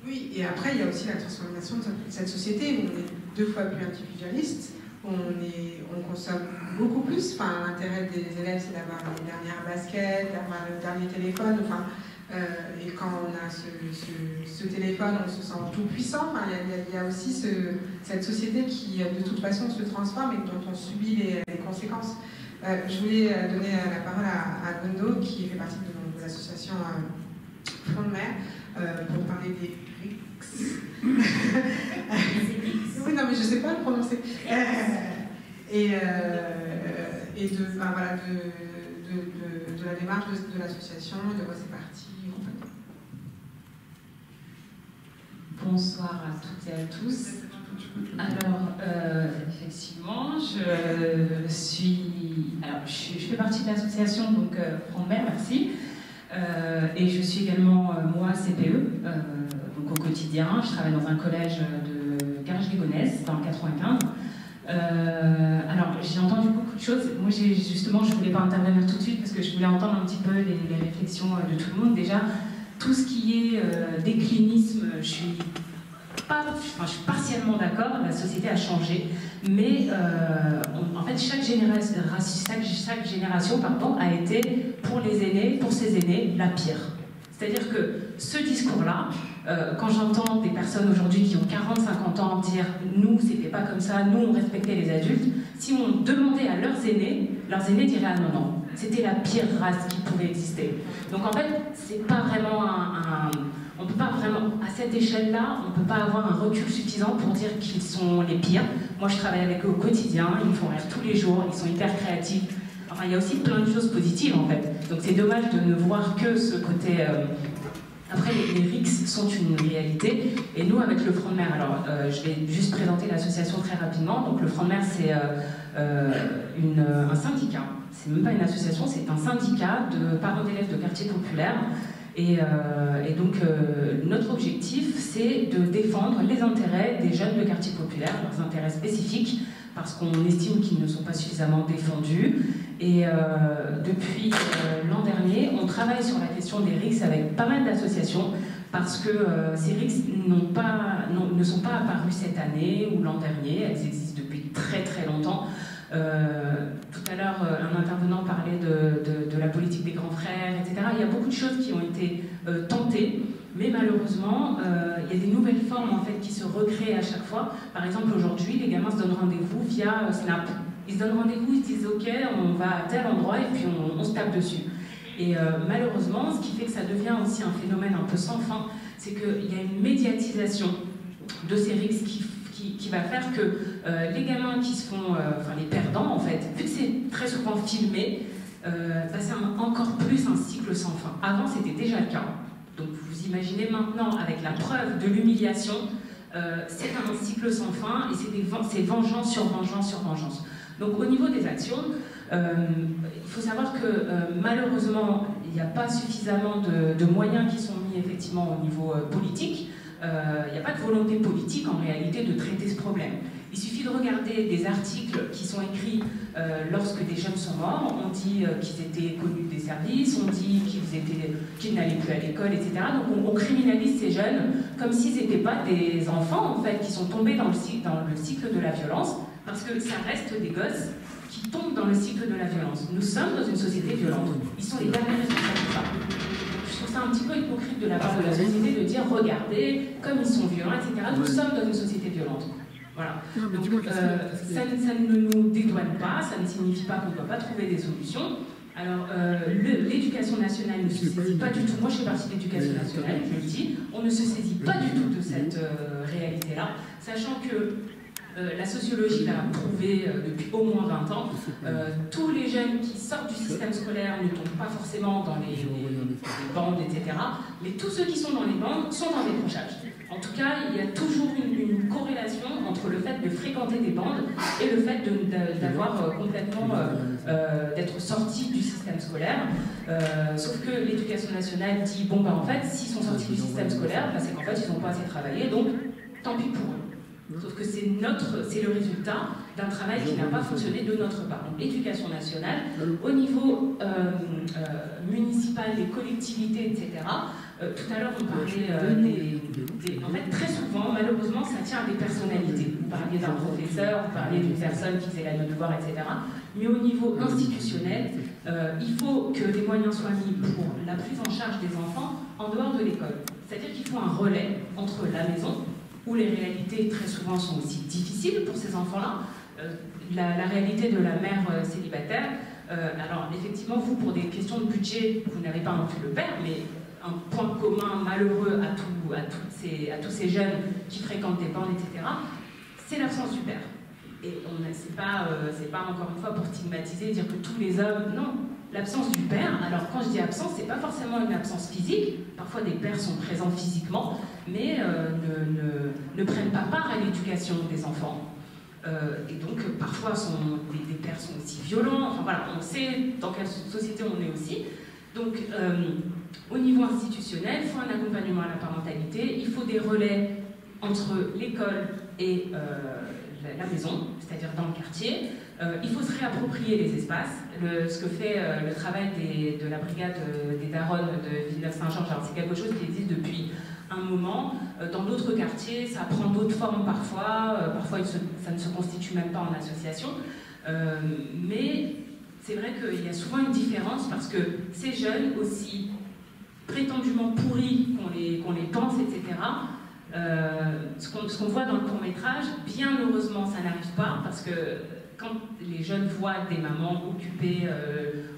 Oui, et après il y a aussi la transformation de cette société où on est 2 fois plus individualiste, on consomme beaucoup plus, l'intérêt des élèves c'est d'avoir les dernières baskets, d'avoir le dernier téléphone, et quand on a ce téléphone, on se sent tout puissant. Il y a aussi cette société qui, de toute façon, se transforme et dont on subit les conséquences. Je voulais donner la parole à Gondo, qui fait partie de l'association Front de Mer, pour parler des RICS. Oui, non, mais je ne sais pas le prononcer. Et de la démarche de l'association et de quoi c'est parti. Bonsoir à toutes et à tous. Alors, effectivement, je fais partie de l'association Front de Mer, merci. Et je suis également, moi, CPE, donc au quotidien. Je travaille dans un collège de Garges-les-Gonesse, dans le 95. Alors, j'ai entendu beaucoup de choses. Moi, justement, je ne voulais pas intervenir tout de suite parce que je voulais entendre un petit peu les réflexions de tout le monde. Déjà, tout ce qui est déclinisme, je suis partiellement d'accord. La société a changé, mais en fait, chaque génération a été pour les aînés, pour ses aînés, la pire. C'est-à-dire que ce discours-là, quand j'entends des personnes aujourd'hui qui ont 40-50 ans dire « nous, c'était pas comme ça, nous, on respectait les adultes », si on demandait à leurs aînés diraient « ah non, non, c'était la pire race qui pouvait exister ». Donc en fait, c'est pas vraiment on peut pas vraiment, à cette échelle-là, on peut pas avoir un recul suffisant pour dire qu'ils sont les pires. Moi, je travaille avec eux au quotidien, ils me font rire tous les jours, ils sont hyper créatifs. Enfin, il y a aussi plein de choses positives, en fait. Donc c'est dommage de ne voir que ce côté... Après, les RICS sont une réalité. Et nous, avec le Front de Mer, alors je vais juste présenter l'association très rapidement. Donc le Front de Mer, c'est un syndicat. C'est même pas une association, c'est un syndicat de parents d'élèves de quartiers populaires. Et donc, notre objectif, c'est de défendre les intérêts des jeunes de quartiers populaires, leurs intérêts spécifiques, parce qu'on estime qu'ils ne sont pas suffisamment défendus. Et depuis l'an dernier, on travaille sur la question des RICS avec pas mal d'associations, parce que ces RICS ne sont pas apparus cette année ou l'an dernier, elles existent depuis très très longtemps. Tout à l'heure, un intervenant parlait de la politique des grands frères, etc. Il y a beaucoup de choses qui ont été tentées, mais malheureusement, il y a des nouvelles formes en fait, qui se recréent à chaque fois. Par exemple, aujourd'hui, les gamins se donnent rendez-vous via Snap. Ils se donnent rendez-vous, ils se disent « Ok, on va à tel endroit » et puis on se tape dessus. Et malheureusement, ce qui fait que ça devient aussi un phénomène un peu sans fin, c'est qu'il y a une médiatisation de ces RICS qui va faire que les gamins qui se font, les perdants en fait, vu que c'est très souvent filmé, c'est encore plus un cycle sans fin. Avant c'était déjà le cas, donc vous imaginez maintenant avec la preuve de l'humiliation, c'est un cycle sans fin et c'est vengeance sur vengeance sur vengeance. Donc au niveau des actions, il faut savoir que malheureusement il n'y a pas suffisamment de moyens qui sont mis effectivement au niveau politique. Il n'y a pas de volonté politique en réalité de traiter ce problème. Il suffit de regarder des articles qui sont écrits lorsque des jeunes sont morts. On dit qu'ils étaient connus des services, on dit qu'ils n'allaient plus à l'école, etc. Donc on criminalise ces jeunes comme s'ils n'étaient pas des enfants en fait, qui sont tombés dans le cycle de la violence, parce que ça reste des gosses qui tombent dans le cycle de la violence. Nous sommes dans une société violente. Ils sont les derniers responsables de ça. trouve ça un petit peu hypocrite de la part de la société de dire regardez, comme ils sont violents, etc. Nous sommes dans une société violente. Voilà. Donc, ça ne nous dédouane pas, ça ne signifie pas qu'on ne doit pas trouver des solutions. Alors, l'éducation nationale ne se saisit pas du tout, moi je fais partie de l'éducation nationale, je le dis, on ne se saisit pas du tout de cette réalité-là, sachant que la sociologie l'a prouvé depuis au moins 20 ans, tous les jeunes qui sortent du système scolaire ne tombent pas forcément dans les bandes, etc. Mais tous ceux qui sont dans les bandes sont dans des décrochage. En tout cas, il y a toujours une corrélation entre le fait de fréquenter des bandes et le fait d'avoir complètement d'être sorti du système scolaire. Sauf que l'éducation nationale dit bon ben en fait, s'ils sont sortis du système scolaire, ben, c'est qu'en fait ils n'ont pas assez travaillé, donc tant pis pour eux. Sauf que c'est le résultat d'un travail qui n'a pas fonctionné de notre part. Donc l'éducation nationale, au niveau municipal, des collectivités, etc., tout à l'heure on parlait en fait très souvent, malheureusement, ça tient à des personnalités. Vous parliez d'un professeur, vous parliez d'une personne qui faisait la devoir, etc. Mais au niveau institutionnel, il faut que des moyens soient mis pour la prise en charge des enfants en dehors de l'école. C'est-à-dire qu'il faut un relais entre la maison, où les réalités très souvent sont aussi difficiles pour ces enfants-là. La réalité de la mère célibataire, alors effectivement, vous, pour des questions de budget, vous n'avez pas non plus le père, mais un point commun malheureux à tous ces jeunes qui fréquentent des bandes, etc., c'est l'absence du père. Et c'est pas encore une fois pour stigmatiser, dire que tous les hommes, non, l'absence du père. Alors quand je dis absence, c'est pas forcément une absence physique, parfois des pères sont présents physiquement, mais ne prennent pas part à l'éducation des enfants. Et donc parfois des pères sont aussi violents, enfin voilà, on sait dans quelle société on est aussi. Donc au niveau institutionnel, il faut un accompagnement à la parentalité, il faut des relais entre l'école et la maison, c'est-à-dire dans le quartier. Il faut se réapproprier les espaces, ce que fait le travail de la brigade des Daronnes de Villeneuve-Saint-Georges. Alors c'est quelque chose qui existe depuis un moment. Dans d'autres quartiers, ça prend d'autres formes parfois. Parfois, ça ne se constitue même pas en association. Mais c'est vrai qu'il y a souvent une différence parce que ces jeunes, aussi prétendument pourris qu'on les pense, etc., ce qu'on voit dans le court-métrage, bien heureusement, ça n'arrive pas parce que quand les jeunes voient des mamans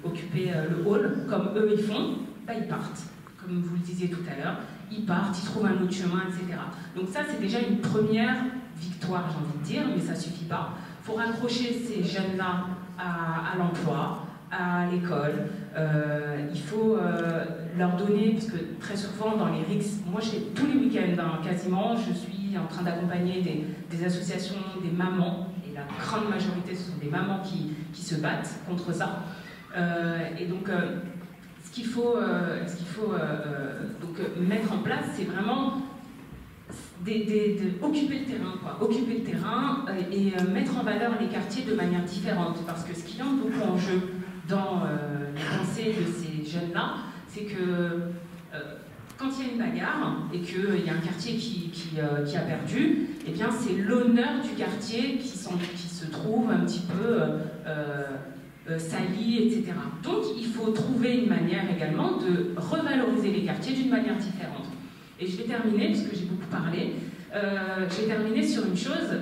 occuper le hall, comme eux ils font, bah, ils partent. Comme vous le disiez tout à l'heure, ils partent, ils trouvent un autre chemin, etc. Donc ça, c'est déjà une première victoire, j'ai envie de dire, mais ça ne suffit pas. Il faut raccrocher ces jeunes-là à l'emploi, à l'école. Il faut leur donner, parce que très souvent dans les RICS, moi tous les week-ends, hein, quasiment, je suis en train d'accompagner des associations, des mamans, et la grande majorité, ce sont des mamans qui se battent contre ça. Et donc, ce qu'il faut donc, mettre en place, c'est vraiment occuper le terrain, quoi. Occuper le terrain et mettre en valeur les quartiers de manière différente. Parce que ce qui entre beaucoup en jeu dans la pensée de ces jeunes-là, c'est que quand il y a une bagarre et qu'il y a un quartier qui a perdu, eh bien c'est l'honneur du quartier qui se trouve un petit peu sali, etc. Donc il faut trouver une manière également de revaloriser les quartiers d'une manière différente. Et je vais terminer, puisque j'ai beaucoup parlé, je vais terminer sur une chose,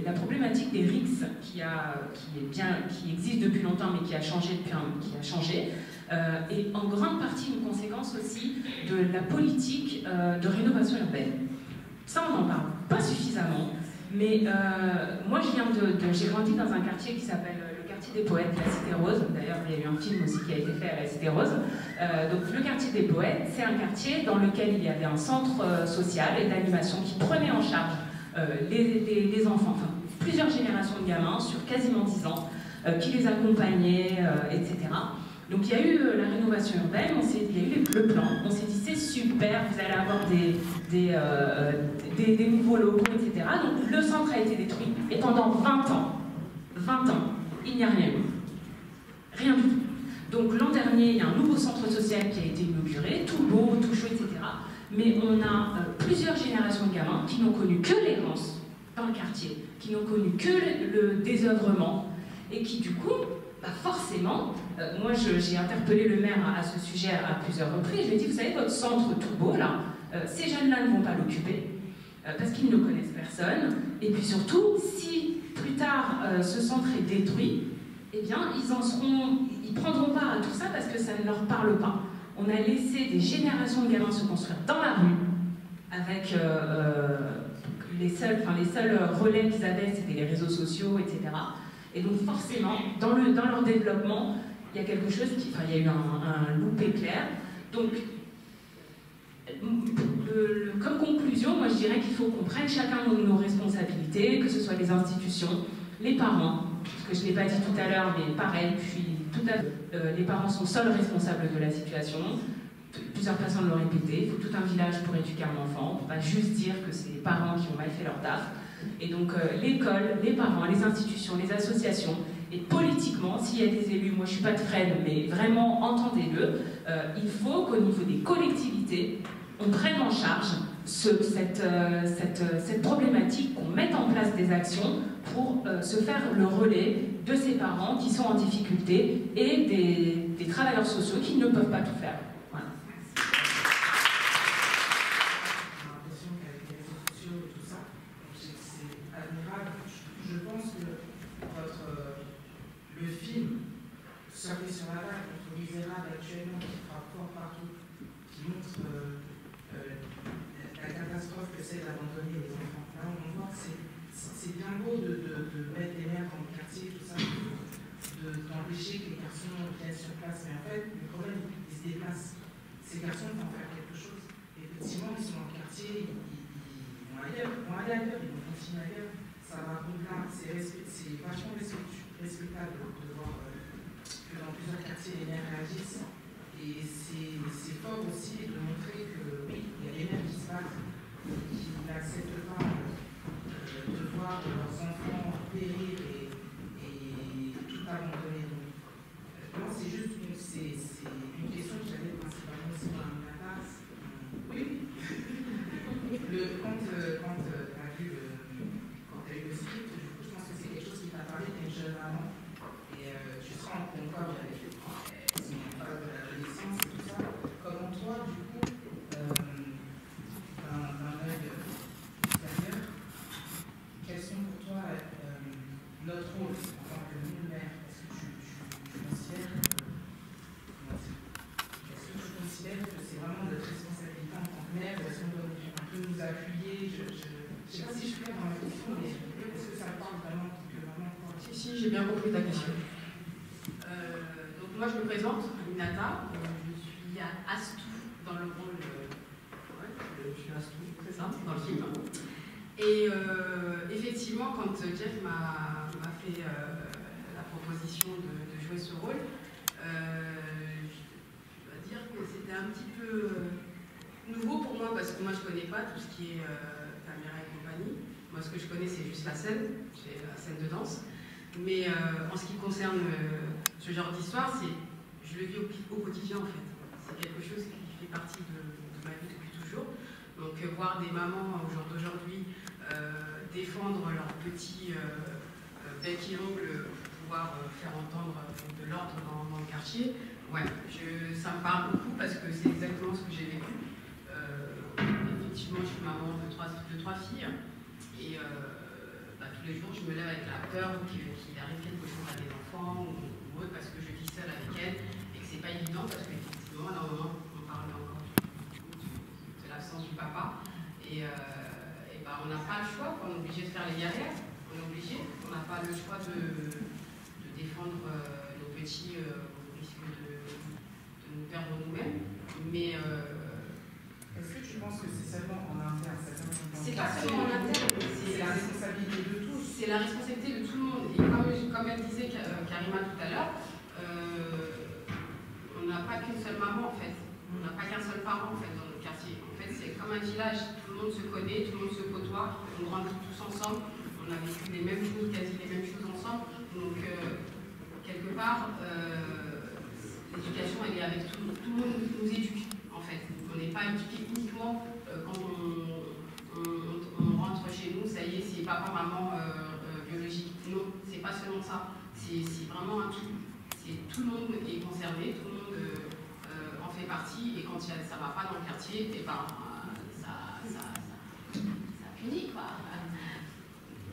la problématique des RICS qui existe depuis longtemps mais qui a changé est en grande partie une conséquence aussi de la politique de rénovation urbaine. Ça, on n'en parle pas suffisamment, mais moi j'ai grandi dans un quartier qui s'appelle le quartier des Poètes, la Cité Rose. D'ailleurs, il y a eu un film aussi qui a été fait à la Cité Rose. Donc le quartier des Poètes, c'est un quartier dans lequel il y avait un centre social et d'animation qui prenait en charge les enfants, enfin plusieurs générations de gamins sur quasiment 10 ans, qui les accompagnaient, etc. Donc il y a eu la rénovation urbaine, il y a eu le plan, on s'est dit c'est super, vous allez avoir des nouveaux locaux, etc. Donc le centre a été détruit et pendant 20 ans, il n'y a rien eu. Rien du tout. Donc l'an dernier, il y a un nouveau centre social qui a été inauguré, tout beau, tout chaud, etc. Mais on a plusieurs générations de gamins qui n'ont connu que l'errance dans le quartier, qui n'ont connu que le désœuvrement, et qui du coup forcément, moi j'ai interpellé le maire à ce sujet à plusieurs reprises, je lui ai dit, vous savez, votre centre tout beau là, ces jeunes-là ne vont pas l'occuper, parce qu'ils ne connaissent personne, et puis surtout, si plus tard ce centre est détruit, eh bien ils prendront part à tout ça parce que ça ne leur parle pas. On a laissé des générations de gamins se construire dans la rue, avec les seuls relais qu'ils avaient, c'était les réseaux sociaux, etc. Et donc forcément, dans leur développement, il y a quelque chose il y a eu un loupé clair. Donc, comme conclusion, moi je dirais qu'il faut qu'on prenne chacun nos responsabilités, que ce soit les institutions, les parents, ce que je n'ai pas dit tout à l'heure, mais pareil, les parents sont seuls responsables de la situation. Plusieurs personnes l'ont répété, il faut tout un village pour éduquer un enfant, on ne peut pas juste dire que c'est les parents qui ont mal fait leur taf. Et donc l'école, les parents, les institutions, les associations, et politiquement, s'il y a des élus, moi je ne suis pas de freine, mais vraiment entendez-le, il faut qu'au niveau des collectivités, on prenne en charge cette problématique, qu'on mette en place des actions pour se faire le relais de ces parents qui sont en difficulté et des travailleurs sociaux qui ne peuvent pas tout faire. Voilà. Je pense que le film Surfer sur la vague contre Misérable actuellement qui frappe fort partout, qui montre la catastrophe que c'est d'abandonner les enfants. Là, on voit que c'est bien beau de mettre les mères dans le quartier, tout ça, d'empêcher que les garçons viennent sur place. Mais en fait, le problème, ils se déplacent. Ces garçons vont faire quelque chose. Effectivement, ils sont dans le quartier, ils vont aller ailleurs, ils vont continuer ailleurs. Ça va au-delà, c'est vachement respectable de voir que dans plusieurs quartiers, les mères réagissent. Et c'est fort aussi de montrer que oui, il y a des mères qui se battent, qui n'acceptent pas de voir leurs enfants périr et tout abandonner. Donc, non, c'est juste une question que j'avais principalement sur la tasse. Oui. Quand tu as vu le script, du coup, je pense que c'est quelque chose qui t'a parlé d'une jeune maman. Et tu seras en concorde avec son phase de l'adolescence et tout ça. Comment toi, du coup, d'un œil extérieur, quels sont pour toi notre rôle en tant que mère? Est-ce que tu considères que c'est vraiment notre responsabilité en tant que mère? Est-ce qu'on doit un peu nous appuyer? Je ne sais pas si je suis claire dans ma question, mais est-ce que ça parle vraiment en tant que maman? Si, j'ai bien compris ta question. Donc moi je me présente, Aminata, je suis à Astou dans le rôle, je suis Astou, c'est ça, dans le film. Et effectivement, quand Jeff m'a fait la proposition de jouer ce rôle, je dois dire que c'était un petit peu nouveau pour moi parce que moi je connais pas tout ce qui est caméra et compagnie. Moi ce que je connais c'est juste la scène, c'est la scène de danse. Mais en ce qui concerne ce genre d'histoire, je le vis au quotidien en fait. C'est quelque chose qui fait partie de ma vie depuis toujours. Donc voir des mamans au jour d'aujourd'hui défendre leurs petits bec et ongles pour pouvoir faire entendre de l'ordre dans le quartier, ouais, ça me parle beaucoup parce que c'est exactement ce que j'ai vécu. Effectivement, je suis maman de trois filles et tous les jours je me lève avec la peur qu'il arrive quelque chose à des enfants ou autre parce que je vis seule avec elles et que c'est pas évident parce qu'effectivement, à un moment, on parle encore de l'absence du papa et on n'a pas le choix, on est obligé de faire les guerrières, on est obligé, on n'a pas le choix de défendre nos petits au risque de nous perdre nous-mêmes. Mais est-ce que tu penses que c'est seulement en interne? C'est pas seulement en interne, c'est la responsabilité de tous. C'est la responsabilité de tout le monde. Et comme elle disait Karima tout à l'heure, on n'a pas qu'une seule maman en fait. On n'a pas qu'un seul parent en fait dans notre quartier. En fait, c'est comme un village. Tout le monde se connaît, tout le monde se côtoie. On grandit tous ensemble. On a vécu les mêmes choses, quasi les mêmes choses ensemble. Donc, quelque part, l'éducation, elle est avec tout le monde nous éduque en fait. On n'est pas éduqué uniquement quand on rentre chez nous, ça y est, c'est papa, maman biologique. Non, c'est pas pas seulement ça. C'est vraiment un tout. Tout le monde est concerné, tout le monde en fait partie, et quand ça ne va pas dans le quartier, et ben, ça punit, quoi.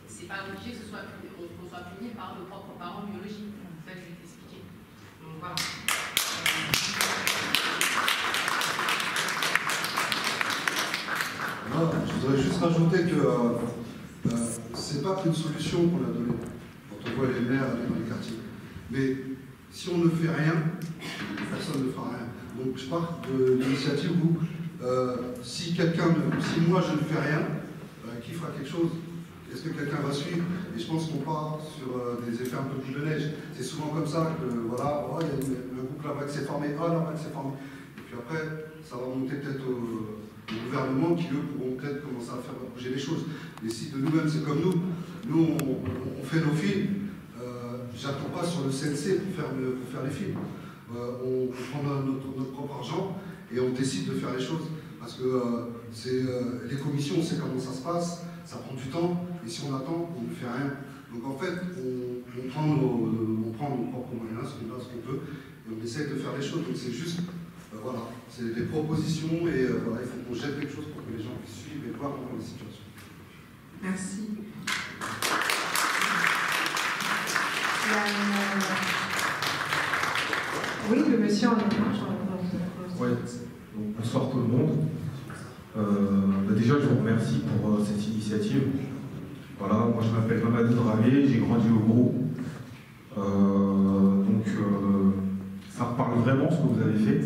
C'est pas obligé que qu'on soit puni par nos propres parents biologiques. C'est ça que je vais t'expliquer. Donc voilà. Je voudrais juste rajouter que c'est pas qu'une solution qu'on a donnée quand on voit les maires aller dans les quartiers. Mais si on ne fait rien, personne ne fera rien. Donc je pars de l'initiative où si moi je ne fais rien, qui fera quelque chose? Est-ce que quelqu'un va suivre? Et je pense qu'on part sur des effets un peu boule de neige. C'est souvent comme ça que voilà, oh, il y a un groupe là-bas qui s'est formé, ah là-bas qui s'est formé. Et puis après, ça va monter peut-être au gouvernement qui eux pourront peut-être commencer à faire bouger les choses. Mais si de nous-mêmes c'est comme nous on fait nos films. J'attends pas sur le CNC pour faire les films. On prend notre propre argent et on décide de faire les choses. Parce que les commissions, on sait comment ça se passe, ça prend du temps, et si on attend, on ne fait rien. Donc en fait, on prend nos propres moyens, ce qu'on peut, et on essaie de faire les choses. Donc c'est juste, voilà, c'est des propositions, et voilà, il faut qu'on jette quelque chose pour que les gens puissent suivre et voir comment les situations. Merci. Oui, le monsieur en image. Oui, bonsoir tout le monde. Déjà, je vous remercie pour cette initiative. Voilà, moi je m'appelle Mamadou Dravé, j'ai grandi au Gros. Ça me parle vraiment ce que vous avez fait.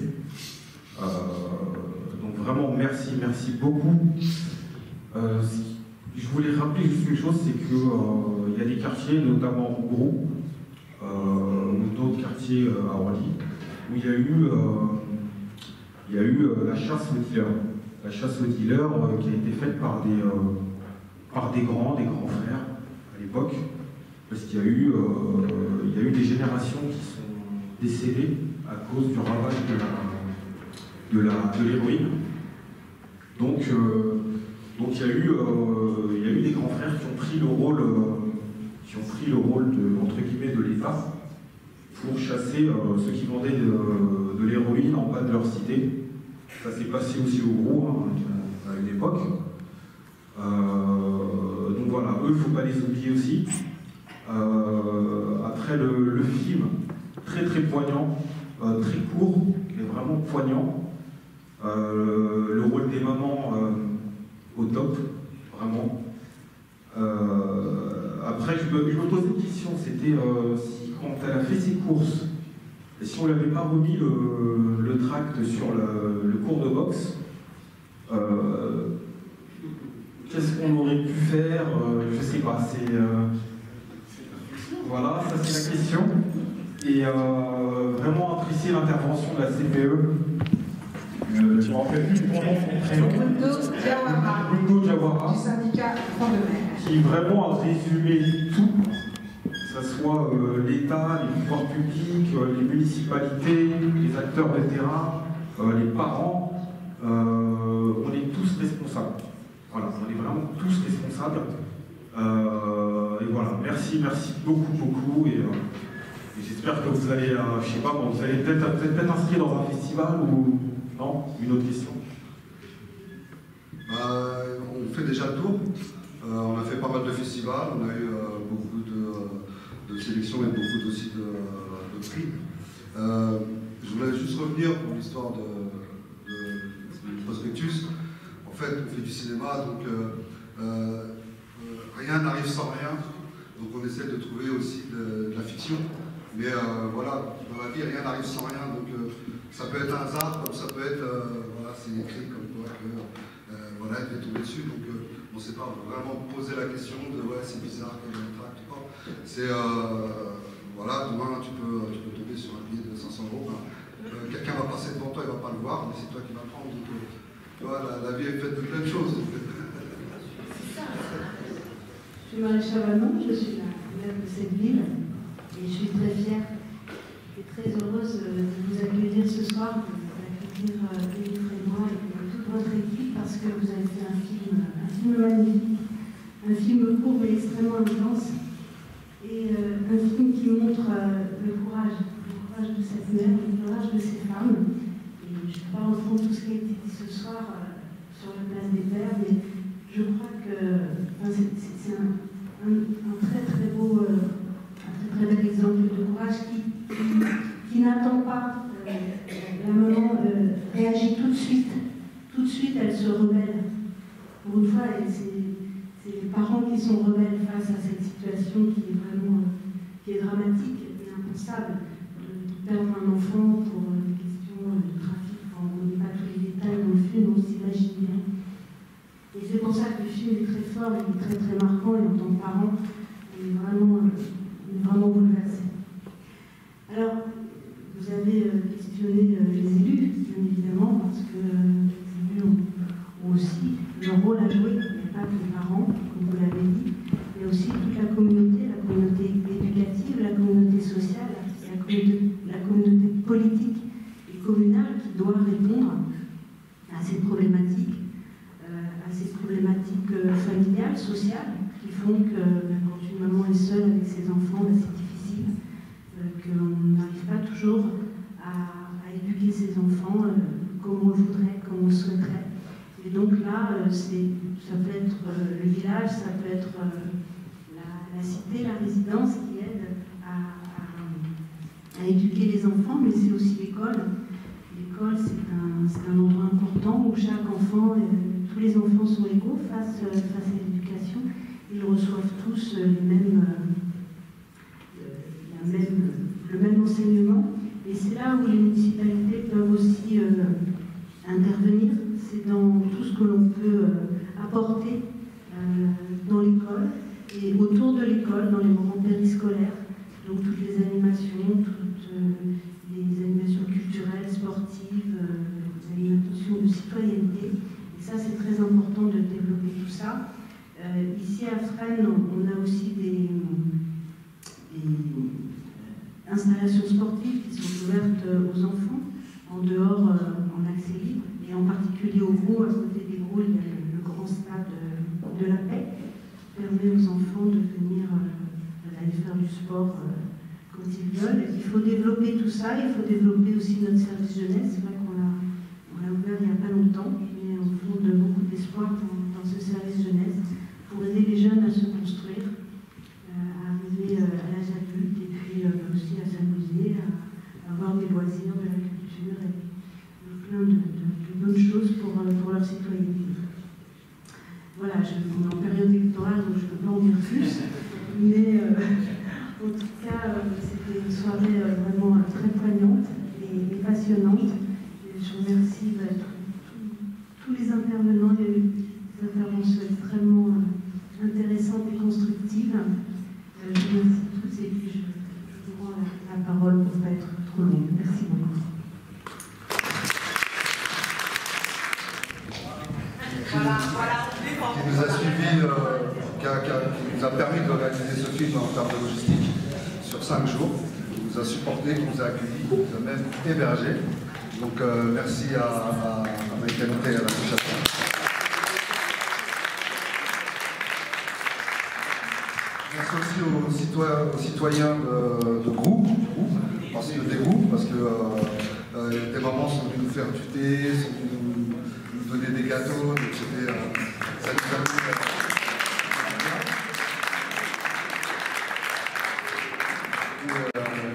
Donc vraiment, merci beaucoup. Je voulais rappeler juste une chose, c'est qu'il y a des quartiers, notamment au Gros, ou d'autres quartiers à Orly, où il y a eu la chasse aux dealers. La chasse aux dealers qui a été faite par des grands frères à l'époque, parce qu'il y a eu des générations qui sont décédées à cause du ravage de l'héroïne. Donc il y a eu des grands frères qui ont pris le rôle entre guillemets de l'État pour chasser ceux qui vendaient de l'héroïne en bas de leur cité. Ça s'est passé aussi au Gros à une époque. Donc voilà, eux, il ne faut pas les oublier aussi. Après le film, très poignant, très court, mais vraiment poignant. Le rôle des mamans au top, vraiment. Après, je me posais une question, c'était si quand elle a fait ses courses, et si on ne lui avait pas remis le tract sur le cours de boxe, qu'est-ce qu'on aurait pu faire? Je ne sais pas, voilà, ça c'est la question. Et vraiment apprécier l'intervention de la CPE. Je ne me rappelle plus pendant son prénom. Bruno Diawara, du syndicat Fonds de Mer, qui vraiment a résumé tout, que ce soit l'État, les pouvoirs publics, les municipalités, les acteurs de terrain, les parents. On est tous responsables. Voilà, on est vraiment tous responsables. Et voilà, merci beaucoup. Et j'espère que vous allez, je sais pas, vous allez peut-être inscrire dans un festival ou non? Une autre question? On fait déjà le tour. On a fait pas mal de festivals, on a eu beaucoup de sélections et beaucoup aussi de prix. Je voulais juste revenir pour l'histoire du prospectus. En fait, on fait du cinéma, donc rien n'arrive sans rien. Donc on essaie de trouver aussi de la fiction. Mais voilà, dans la vie, rien n'arrive sans rien. Donc ça peut être un hasard, comme ça peut être, voilà, c'est écrit comme quoi que voilà, elle est tombée dessus. Donc on ne s'est pas vraiment posé la question de ouais, c'est bizarre, quel est le tract ou pas. C'est voilà, demain tu peux tomber sur un billet de 500 €. Quelqu'un va passer devant toi, il ne va pas le voir, mais c'est toi qui vas prendre. Donc tu vois, la vie est faite de plein de choses. Je suis Marie-Chale Vallon, je suis la maire de cette ville et je suis très fière et très heureuse de vous accueillir ce soir, d'accueillir Élise et moi et toute votre équipe parce que vous avez fait un film magnifique, un film court mais extrêmement intense et ce soir sur la place des pères, mais je crois que c'est un très très beau, un très bel exemple de courage qui n'attend pas. La maman réagit tout de suite. Tout de suite, elle se rebelle. Pour une fois, c'est les parents qui sont rebelles face à cette situation qui est vraiment dramatique et impensable. De perdre un enfant pour des questions de trafic, on ne connaît pas tous les détails dans le film, on s'imagine bien. Et c'est pour ça que le film est très fort, il est très très marquant, et en tant que parent, on est vraiment bouleversé. Alors, vous avez questionné les élus, bien évidemment, parce que les élus ont aussi leur rôle à jouer. Il n'y a pas que les parents, comme vous l'avez dit, mais aussi toute la communauté éducative, la communauté sociale, la communauté politique et communale qui doit répondre à ces problématiques familiales, sociales, qui font que quand une maman est seule avec ses enfants, c'est difficile, qu'on n'arrive pas toujours à éduquer ses enfants comme on le voudrait, comme on le souhaiterait. Et donc là, ça peut être le village, ça peut être la cité, la résidence qui aide à éduquer les enfants, mais c'est aussi l'école. L'école, c'est un endroit important où chaque enfant, tous les enfants sont égaux face à l'éducation. Ils reçoivent tous le même enseignement. Et c'est là où les municipalités peuvent aussi intervenir. C'est dans tout ce que l'on peut apporter dans l'école et autour de l'école, dans les moments périscolaires. Donc toutes les animations, toutes les animations culturelles, sportives, les animations de citoyenneté. Et ça, c'est très important de développer tout ça. Ici à Fresnes, on a aussi des installations sportives qui sont ouvertes aux enfants, en dehors, en accès libre, et en particulier au Grau, à côté des Grau, il y a le grand stade de la Paix, qui permet aux enfants de venir aller faire du sport quand ils veulent. Il faut développer tout ça, il faut développer aussi notre service jeunesse. C'est vrai qu'on l'a ouvert il n'y a pas longtemps, mais on fonde beaucoup d'espoir dans ce service jeunesse pour aider les jeunes à se construire, à arriver à l'âge adulte, et puis aussi à s'amuser, à avoir des loisirs, de la culture, et plein de bonnes choses pour leur citoyenneté. Voilà, on est en période électorale, donc je ne peux pas en dire plus, mais en tout cas, c'était une soirée vraiment très poignante et passionnante. Et je remercie tous les intervenants. Il y a eu des interventions extrêmement intéressantes et constructives. Je remercie tous et puis je vous rends la parole pour ne pas être trop longue. Merci beaucoup. Qui nous a suivis, qui nous a permis de réaliser ce film en termes de logistique sur 5 jours, qui nous a supportés, qui nous a accueillis, qui nous a même hébergés. Donc merci à Maïkanité et à l'association. Merci aussi aux citoyens de groupe, parce que des mamans sont venues nous faire du thé, sont venues nous donner des gâteaux, donc ça nous a mis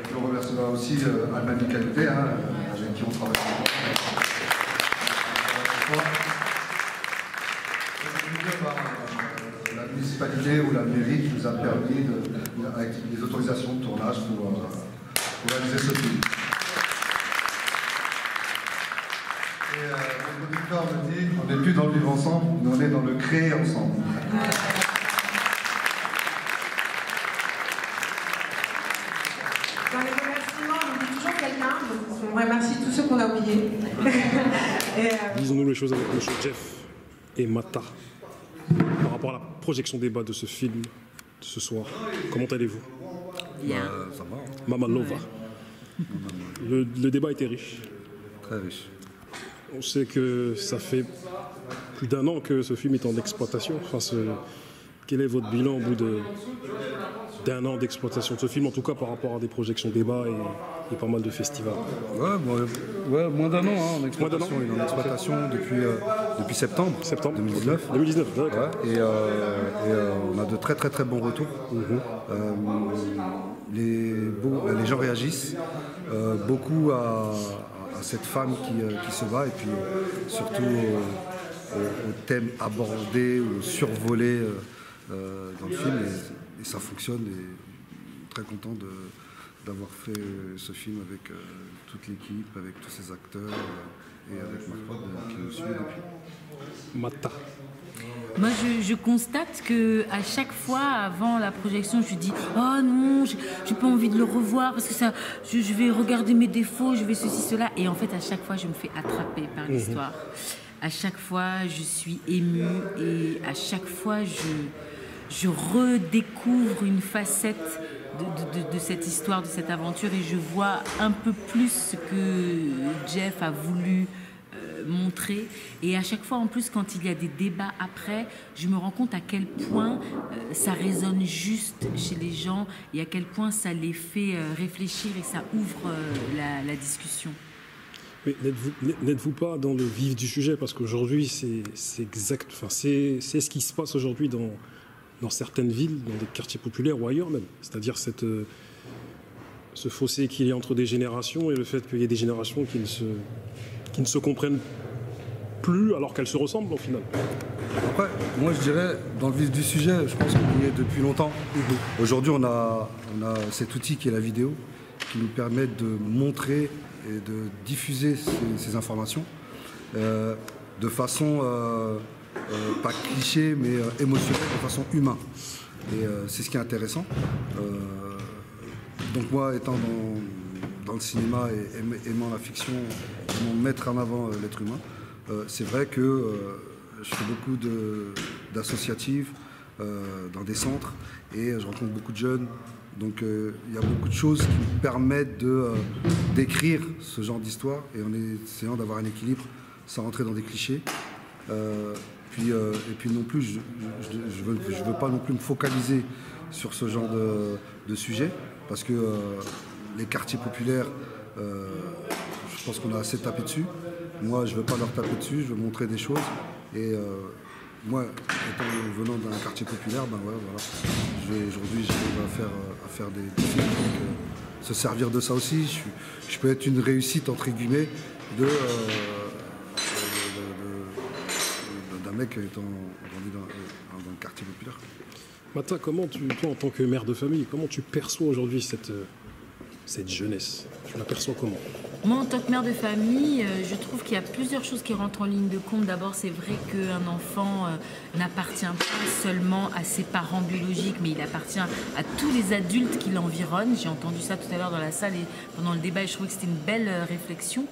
je remercie aussi Almanicalité, avec qui on travaille. La municipalité ou la mairie qui nous a permis, avec les autorisations de tournage, pour réaliser ce film. Et le producteur me dit, on n'est plus dans le vivre ensemble, mais on est dans le créer ensemble. Dans les remerciements, on dit toujours quelqu'un, donc on remercie tous ceux qu'on a oubliés. Disons-nous les choses avec M. Jeff et Mata par rapport à la projection débat de ce film de ce soir. Comment allez-vous? Bien. Ça va. Maman Lova. Le débat était riche. Très riche. On sait que ça fait plus d'1 an que ce film est en exploitation. Enfin, quel est votre bilan au bout de d'1 an d'exploitation de ce film, en tout cas par rapport à des projections débats et pas mal de festivals. Ouais, moins d'1 an en exploitation. Il est en exploitation depuis septembre 2019. 2019, d'accord. Ouais, et on a de très très très bons retours. Les gens réagissent beaucoup à cette femme qui se bat, et puis surtout aux thèmes abordés ou survolés dans le film, et ça fonctionne, et très content d'avoir fait ce film avec toute l'équipe, avec tous ces acteurs et avec ma femme qui nous suit depuis. Mata. Moi, je constate qu'à chaque fois, avant la projection, je dis « Oh non, j'ai pas envie de le revoir parce que ça, je vais regarder mes défauts, je vais ceci, cela. » Et en fait, à chaque fois, je me fais attraper par l'histoire. À chaque fois, je suis émue, et à chaque fois, je redécouvre une facette de cette histoire, de cette aventure, et je vois un peu plus ce que Jeff a voulu montrer. Et à chaque fois, en plus, quand il y a des débats après, je me rends compte à quel point ça résonne juste chez les gens, et à quel point ça les fait réfléchir, et ça ouvre la discussion. Mais n'êtes-vous pas dans le vif du sujet? Parce qu'aujourd'hui, c'est exact, enfin, c'est ce qui se passe aujourd'hui dans certaines villes, dans des quartiers populaires ou ailleurs même. C'est-à-dire ce fossé qu'il y a entre des générations, et le fait qu'il y ait des générations qui ne se comprennent plus alors qu'elles se ressemblent au final. Après, moi je dirais, dans le vif du sujet, je pense qu'on y est depuis longtemps. Aujourd'hui, on a cet outil qui est la vidéo, qui nous permet de montrer et de diffuser ces informations de façon, pas cliché, mais émotionnelle, de façon humaine. Et c'est ce qui est intéressant. Donc moi, étant dans le cinéma et aimant la fiction, aimant mettre en avant l'être humain, c'est vrai que je fais beaucoup d'associatives dans des centres, et je rencontre beaucoup de jeunes. Donc il y a beaucoup de choses qui me permettent d'écrire ce genre d'histoire, et en essayant d'avoir un équilibre sans rentrer dans des clichés. Et puis non plus, je veux pas non plus me focaliser sur ce genre de sujet, parce que les quartiers populaires, je pense qu'on a assez tapé dessus. Moi, je ne veux pas leur taper dessus, je veux montrer des choses. Et moi, venant d'un quartier populaire, ben voilà. Aujourd'hui, j'arrive à faire des films, donc se servir de ça aussi. Je peux être une réussite, entre guillemets, d'un mec étant grandi dans le quartier populaire. Mata, comment toi, en tant que mère de famille, comment tu perçois aujourd'hui cette jeunesse? Tu la perçois comment? Moi, en tant que mère de famille, je trouve qu'il y a plusieurs choses qui rentrent en ligne de compte. D'abord, c'est vrai qu'un enfant n'appartient pas seulement à ses parents biologiques, mais il appartient à tous les adultes qui l'environnent. J'ai entendu ça tout à l'heure dans la salle et pendant le débat, et je trouvais que c'était une belle réflexion.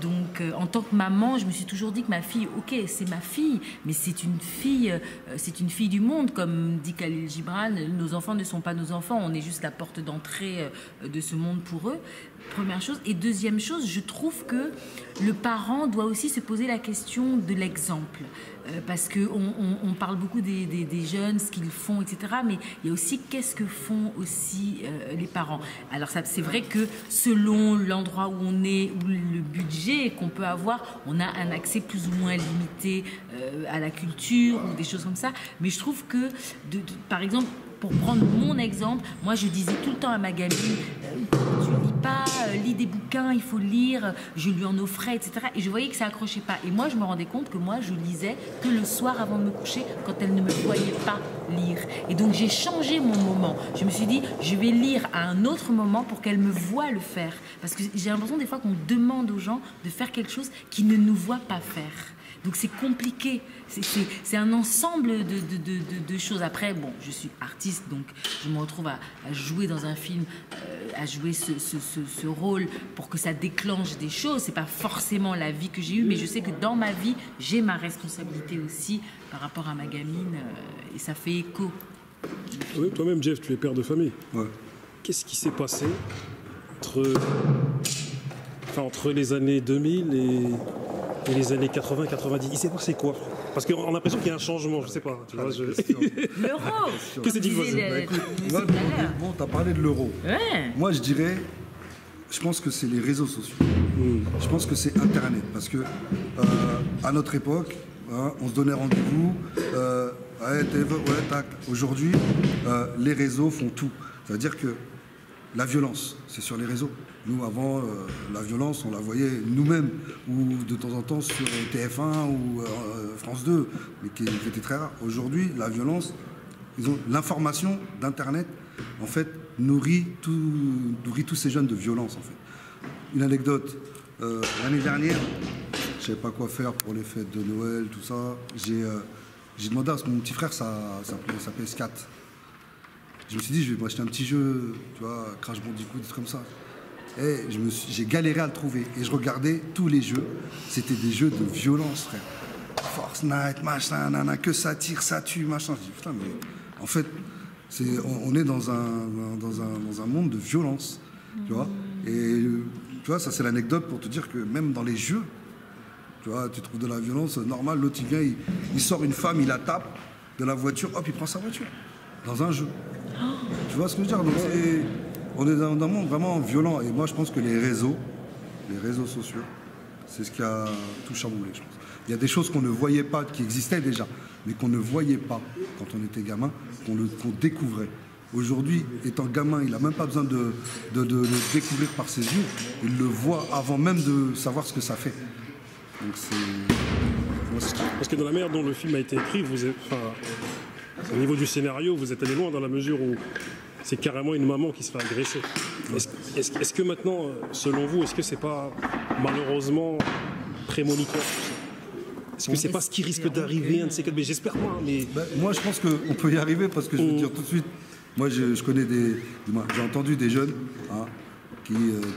Donc, en tant que maman, je me suis toujours dit que ma fille, ok, c'est ma fille, mais c'est une fille du monde, comme dit Khalil Gibran. Nos enfants ne sont pas nos enfants, on est juste la porte d'entrée de ce monde pour eux. Première chose. Et deuxième chose, je trouve que le parent doit aussi se poser la question de l'exemple. Parce qu'on parle beaucoup des jeunes, ce qu'ils font, etc. Mais il y a aussi qu'est-ce que font aussi les parents. Alors c'est vrai que selon l'endroit où on est, ou le budget qu'on peut avoir, on a un accès plus ou moins limité à la culture ou des choses comme ça. Mais je trouve que, par exemple, pour prendre mon exemple, moi je disais tout le temps à ma gamine, tu lis pas, lis des bouquins, il faut lire, je lui en offrais, etc. Et je voyais que ça accrochait pas. Et moi je me rendais compte que moi je lisais que le soir avant de me coucher, quand elle ne me voyait pas lire. Et donc j'ai changé mon moment. Je me suis dit, je vais lire à un autre moment pour qu'elle me voie le faire. Parce que j'ai l'impression des fois qu'on demande aux gens de faire quelque chose qu'ils ne nous voient pas faire. Donc c'est compliqué, c'est un ensemble de choses. Après, bon, je suis artiste, donc je me retrouve à jouer dans un film, à jouer ce rôle pour que ça déclenche des choses. C'est pas forcément la vie que j'ai eue, mais je sais que dans ma vie, j'ai ma responsabilité aussi par rapport à ma gamine, et ça fait écho. Oui, toi-même, Jeff, tu es père de famille. Ouais. Qu'est-ce qui s'est passé entre les années 2000 et les années 80-90, il s'est passé quoi? Parce qu'on a l'impression qu'il y a un changement, je sais pas. Tu vois, L'euro. Qu'est-ce que dit le voisin? Bon, tu as parlé de l'euro. Ouais. Moi, je dirais, je pense que c'est les réseaux sociaux. Je pense que c'est Internet. Parce que à notre époque, hein, on se donnait rendez-vous. Tac. Aujourd'hui, les réseaux font tout. C'est-à-dire que la violence, c'est sur les réseaux. Nous, avant, la violence, on la voyait nous-mêmes, ou de temps en temps sur TF1 ou France 2, mais qui était très rare. Aujourd'hui, la violence, l'information d'Internet, en fait, nourrit tous ces jeunes de violence, en fait. Une anecdote, l'année dernière, je ne savais pas quoi faire pour les fêtes de Noël, tout ça. J'ai demandé à mon petit frère sa PS4. Je me suis dit, je vais m'acheter un petit jeu, tu vois, Crash Bandicoot, des trucs comme ça. Et j'ai galéré à le trouver. Et je regardais tous les jeux. C'était des jeux de violence, frère. Fortnite, machin, nana, que ça tire, ça tue, machin. Je dis, putain, mais en fait, on est dans un monde de violence, tu vois. Et tu vois, ça c'est l'anecdote pour te dire que même dans les jeux, tu vois, tu trouves de la violence normale. L'autre, il vient, il sort une femme, il la tape de la voiture, hop, il prend sa voiture. Dans un jeu. Tu vois ce que je veux dire? Donc on est dans un monde vraiment violent. Et moi, je pense que les réseaux sociaux, c'est ce qui a tout chamboulé, je pense. Il y a des choses qu'on ne voyait pas, qui existaient déjà, mais qu'on ne voyait pas quand on était gamin, qu'on découvrait. Aujourd'hui, étant gamin, il n'a même pas besoin de le découvrir par ses yeux. Il le voit avant même de savoir ce que ça fait. Donc Parce que dans la manière dont le film a été écrit, au niveau du scénario, vous êtes allé loin dans la mesure où c'est carrément une maman qui se fait agresser. Est-ce que maintenant, selon vous, est-ce que c'est pas malheureusement prémonitoire? Est-ce que c'est pas ce qui risque d'arriver, un de ces quatre? Mais j'espère pas. Mais... moi, je pense qu'on peut y arriver parce que je veux dire tout de suite, moi, je connais j'ai entendu des jeunes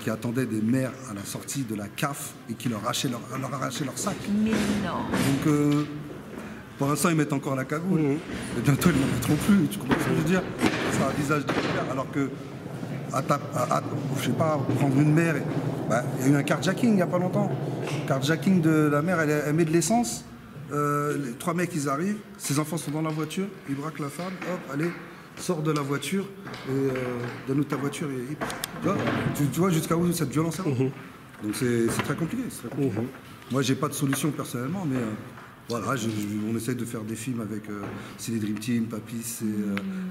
qui attendaient des mères à la sortie de la CAF et qui leur arrachaient leur sac. Mais non. Donc, pour l'instant, ils mettent encore la cagoule. Et bientôt, ils ne le mettront plus. Tu comprends ce que je veux dire? C'est un visage différent. Alors que, je sais pas, prendre une mère, il y a eu un carjacking il n'y a pas longtemps. Carjacking de la mère, elle met de l'essence. Les 3 mecs, ils arrivent. Ses enfants sont dans la voiture. Ils braquent la femme. Hop, allez, sors de la voiture et donne-nous ta voiture. Tu vois jusqu'à où cette violence est. Donc c'est très compliqué. Moi, j'ai pas de solution personnellement, mais voilà, on essaye de faire des films avec les Dream Team, Papis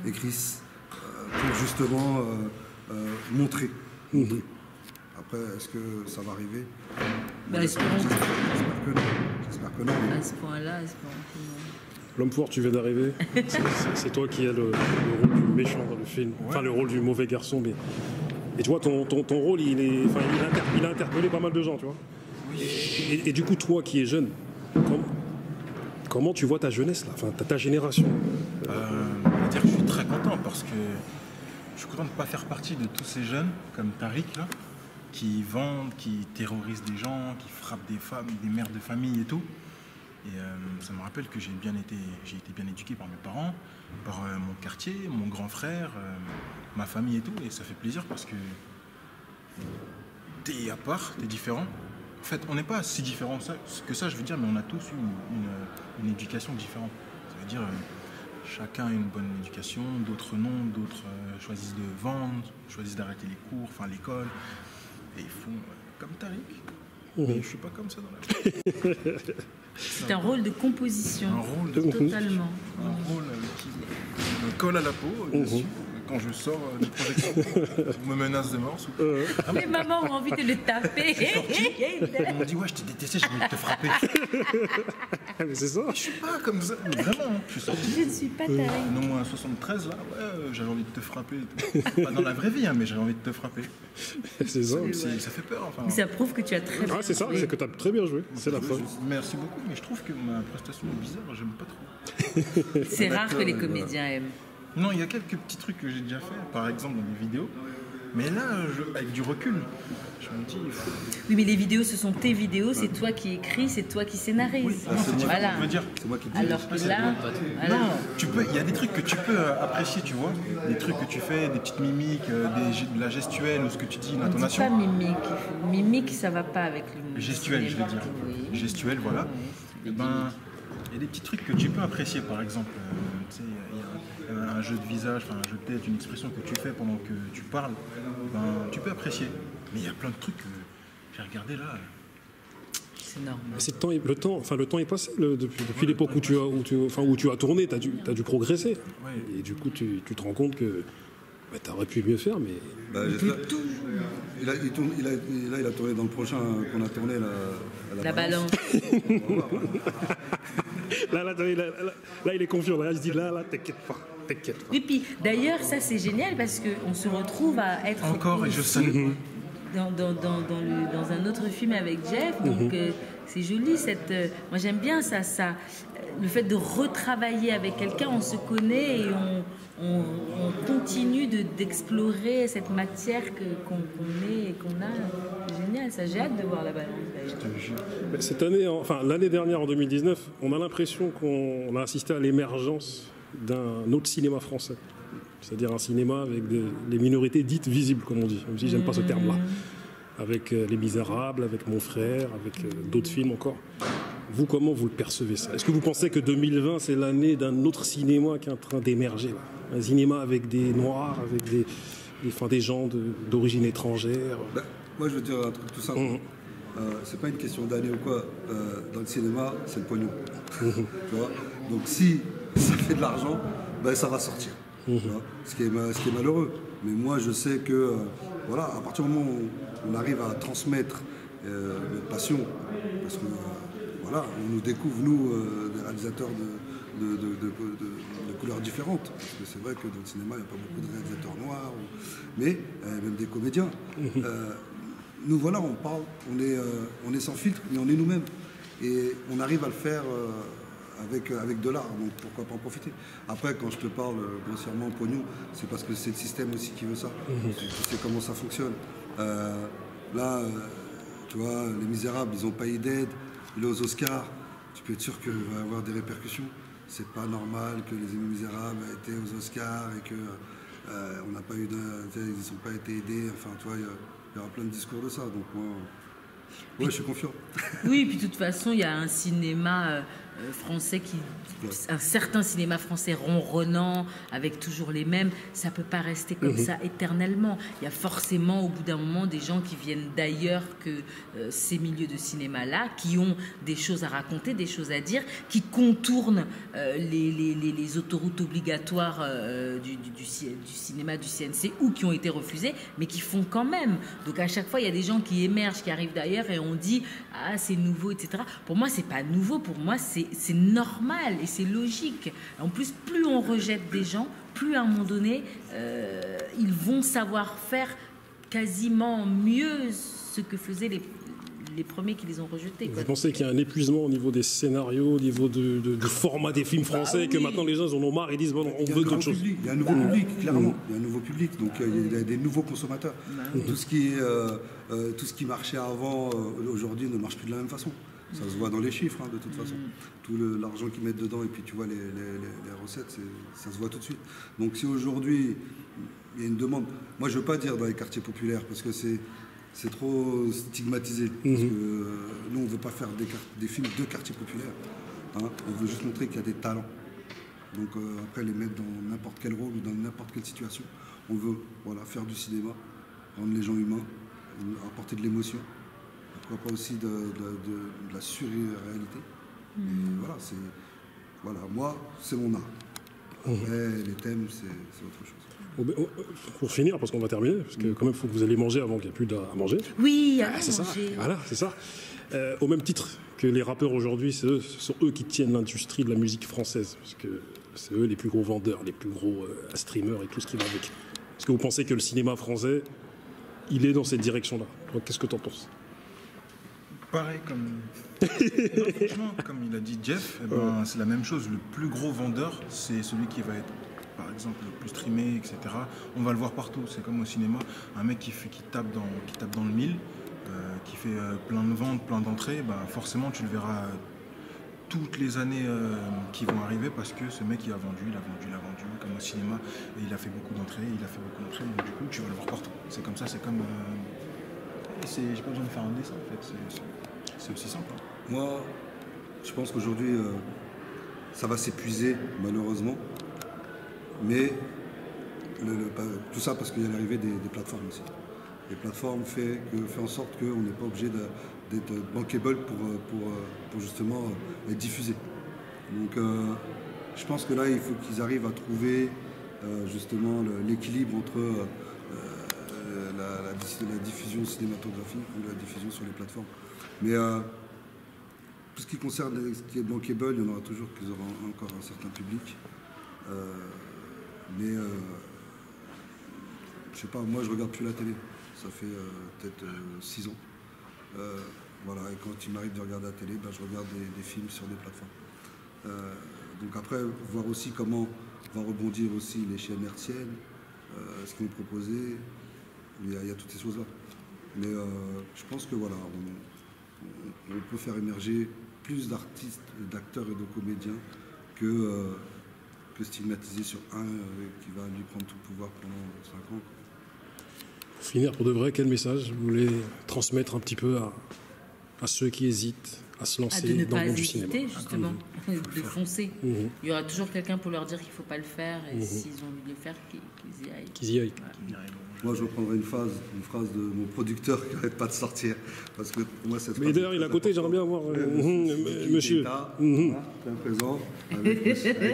et Chris pour justement montrer. Après, est-ce que ça va arriver? J'espère que non. À ce point-là, espérons que non. L'homme fort, tu viens d'arriver. C'est toi qui as le rôle du méchant dans le film. Enfin, le rôle du mauvais garçon. Mais... Et tu vois, ton rôle, il a interpellé pas mal de gens, tu vois. Et du coup, toi qui es jeune, comment tu vois ta jeunesse, là, enfin, ta génération? Je suis très content parce que je suis content de ne pas faire partie de tous ces jeunes comme Tariq, là, qui vendent, qui terrorisent des gens, qui frappent des femmes, des mères de famille et tout. Et ça me rappelle que j'ai été bien éduqué par mes parents, par mon quartier, mon grand frère, ma famille et tout. Et ça fait plaisir parce que t'es à part, t'es différent. En fait, on n'est pas si différents que ça, je veux dire, mais on a tous eu une éducation différente. Ça veut dire, chacun a une bonne éducation, d'autres non, d'autres choisissent de vendre, choisissent d'arrêter les cours, enfin l'école, et ils font comme Tariq. Mais je suis pas comme ça dans la vie. C'est un rôle de composition. Un rôle de totalement. Un rôle qui me colle à la peau, dessus. Quand je sors du projection, on me menace de mort. Les mamans ont envie de le taper. Ils m'ont dit, ouais, je t'ai détesté, j'ai envie de te frapper. Mais c'est ça. Je suis pas comme ça, mais vraiment. Je ne suis pas Tariq. Non, à 73, là, ouais, j'avais envie de te frapper. Pas dans la vraie vie, hein, mais j'avais envie de te frapper. C'est ça. Ça fait peur. Enfin. Mais ça prouve que tu as très bien joué. C'est ça, c'est que tu as très bien joué. C'est la preuve. Merci beaucoup, mais je trouve que ma prestation est bizarre, j'aime pas trop. C'est rare que les comédiens aiment. Non, il y a quelques petits trucs que j'ai déjà fait, par exemple dans des vidéos. Mais là, avec du recul, je me dis... Oui, mais les vidéos, ce sont tes vidéos, c'est toi qui écris, c'est toi qui scénarise. Oui, voilà. C'est moi qui dis. Alors que là... Voilà. Non, il y a des trucs que tu peux apprécier, tu vois. Des trucs que tu fais, des petites mimiques, de la gestuelle ou ce que tu dis, une intonation. Pas mimique. Mimique, ça va pas avec le... Gestuelle, je veux dire. Oui. Gestuelle, voilà. Oui, il y a des petits trucs que tu peux apprécier, par exemple. Tu sais, il y a un jeu de visage, enfin un jeu de tête, une expression que tu fais pendant que tu parles, ben, tu peux apprécier. Mais il y a plein de trucs que j'ai regardé là. C'est normal. Le temps est passé depuis l'époque où tu as tourné, tu as dû progresser. Ouais. Et du coup, tu te rends compte que tu aurais pu mieux faire, mais... Il a tourné dans le prochain qu'on a tourné, la balance. là, il est confiant. Là, il se dit, là, t'inquiète pas. Et puis, d'ailleurs, ça, c'est génial parce qu'on se retrouve à être... Encore, et je salue. Dans un autre film avec Jeff, donc c'est joli. Moi, j'aime bien ça, le fait de retravailler avec quelqu'un, on se connaît et on continue d'explorer cette matière qu'on est et qu'on a. C'est génial, ça, j'ai hâte de voir la balance. Cette année, l'année dernière, en 2019, on a l'impression qu'on a assisté à l'émergence d'un autre cinéma français. C'est-à-dire un cinéma avec les minorités dites visibles, comme on dit, même si j'aime pas ce terme-là. Avec Les Misérables, avec Mon Frère, avec d'autres films encore. Vous, comment vous le percevez ça? Est-ce que vous pensez que 2020, c'est l'année d'un autre cinéma qui est en train d'émerger là? Un cinéma avec des Noirs, avec des gens d'origine étrangère? Moi, je veux dire un truc tout simple. C'est pas une question d'année ou quoi. Dans le cinéma, c'est le pognon. Tu vois, donc si ça fait de l'argent, ça va sortir. Ce qui est malheureux. Mais moi, je sais que, à partir du moment où on arrive à transmettre notre passion, parce que, on nous découvre, nous, des réalisateurs de couleurs différentes. Parce que c'est vrai que dans le cinéma, il n'y a pas beaucoup de réalisateurs noirs, mais même des comédiens. Nous, on parle, on est sans filtre, mais on est nous-mêmes. Et on arrive à le faire... avec de l'art, donc pourquoi pas en profiter. Après, quand je te parle grossièrement pognon, c'est parce que c'est le système aussi qui veut ça. Tu sais comment ça fonctionne. Là, tu vois, Les Misérables, ils n'ont pas eu d'aide. Il est aux Oscars. Tu peux être sûr qu'il va y avoir des répercussions. C'est pas normal que Les Misérables aient été aux Oscars et que on n'a pas eu ils n'ont pas été aidés. Enfin, tu vois, il y aura plein de discours de ça. Donc moi, je suis confiant. Oui, puis de toute façon, il y a un cinéma français un certain cinéma français ronronnant, avec toujours les mêmes, ça peut pas rester comme ça éternellement. Il y a forcément au bout d'un moment des gens qui viennent d'ailleurs que ces milieux de cinéma-là, qui ont des choses à raconter, des choses à dire, qui contournent les autoroutes obligatoires du cinéma, du CNC, ou qui ont été refusées, mais qui font quand même. Donc à chaque fois, il y a des gens qui émergent, qui arrivent d'ailleurs, et on dit « Ah, c'est nouveau, etc. » Pour moi, c'est pas nouveau, pour moi, c'est normal et c'est logique. En plus, plus on rejette des gens, plus à un moment donné, ils vont savoir faire quasiment mieux ce que faisaient les premiers qui les ont rejetés. Vous pensez qu'il y a un épuisement au niveau des scénarios, au niveau du format des films français, et que maintenant les gens en ont marre et disent bon, on veut d'autres choses? Il y a un nouveau public, clairement. Il y a un nouveau public, donc il y a des nouveaux consommateurs. Tout ce qui marchait avant, aujourd'hui, ne marche plus de la même façon. Ça se voit dans les chiffres, de toute façon. Tout l'argent qu'ils mettent dedans, et puis tu vois les recettes, ça se voit tout de suite. Donc si aujourd'hui, il y a une demande... Moi, je ne veux pas dire dans les quartiers populaires, parce que c'est trop stigmatisé. Parce que nous, on ne veut pas faire des films de quartiers populaires. On veut juste montrer qu'il y a des talents. Donc après, les mettre dans n'importe quel rôle ou dans n'importe quelle situation. On veut faire du cinéma, rendre les gens humains, apporter de l'émotion. Pourquoi pas aussi de la surréalité. Moi, c'est mon art. Après, les thèmes, c'est autre chose. Pour finir, parce qu'on va terminer, parce que quand même, il faut que vous allez manger avant qu'il n'y ait plus à manger. Oui, c'est ça. Voilà, c'est ça. Au même titre que les rappeurs aujourd'hui, ce sont eux qui tiennent l'industrie de la musique française, parce que c'est eux les plus gros vendeurs, les plus gros streamers et tout ce qui va avec. Est-ce que vous pensez que le cinéma français, il est dans cette direction-là? Qu'est-ce que tu en penses? Pareil, franchement, comme il a dit Jeff, c'est la même chose. Le plus gros vendeur, c'est celui qui va être, par exemple, le plus streamé, etc. On va le voir partout. C'est comme au cinéma, un mec qui tape dans le mille, qui fait plein de ventes, plein d'entrées, forcément tu le verras toutes les années qui vont arriver, parce que ce mec il a vendu, comme au cinéma, et il a fait beaucoup d'entrées, donc du coup tu vas le voir partout. C'est comme ça, c'est comme... j'ai pas besoin de faire un dessin en fait, c'est aussi simple. Moi, je pense qu'aujourd'hui, ça va s'épuiser malheureusement. Mais tout ça parce qu'il y a l'arrivée des plateformes aussi. Les plateformes fait en sorte qu'on n'est pas obligé d'être bankable pour justement être diffusé. Donc je pense que là il faut qu'ils arrivent à trouver justement l'équilibre entre la diffusion cinématographique ou la diffusion sur les plateformes. Mais tout ce qui concerne ce qui est bankable, il y en aura toujours qu'ils auront encore un certain public. Mais je sais pas, moi je regarde plus la télé. Ça fait peut-être 6 ans. Voilà, et quand il m'arrive de regarder la télé, ben, je regarde des films sur des plateformes. Donc après, voir aussi comment va rebondir aussi les chaînes hertziennes, ce qu'ils vont proposer, il y a toutes ces choses-là. Mais je pense que voilà, on peut faire émerger plus d'artistes, d'acteurs et de comédiens que stigmatiser sur un qui va lui prendre tout le pouvoir pendant 5 ans. Pour finir, pour de vrai, quel message vous voulez transmettre un petit peu à ceux qui hésitent à se lancer dans le monde du cinéma? De ne pas hésiter, justement, de foncer. Il y aura toujours quelqu'un pour leur dire qu'il ne faut pas le faire, et s'ils ont envie de le faire, qu'ils y aillent. Qu'ils y aillent. Moi, je reprendrai une phrase de mon producteur qui n'arrête pas de sortir. Parce que pour moi, cette Mais d'ailleurs, il est à côté, j'aimerais bien voir monsieur. Bien présent, avec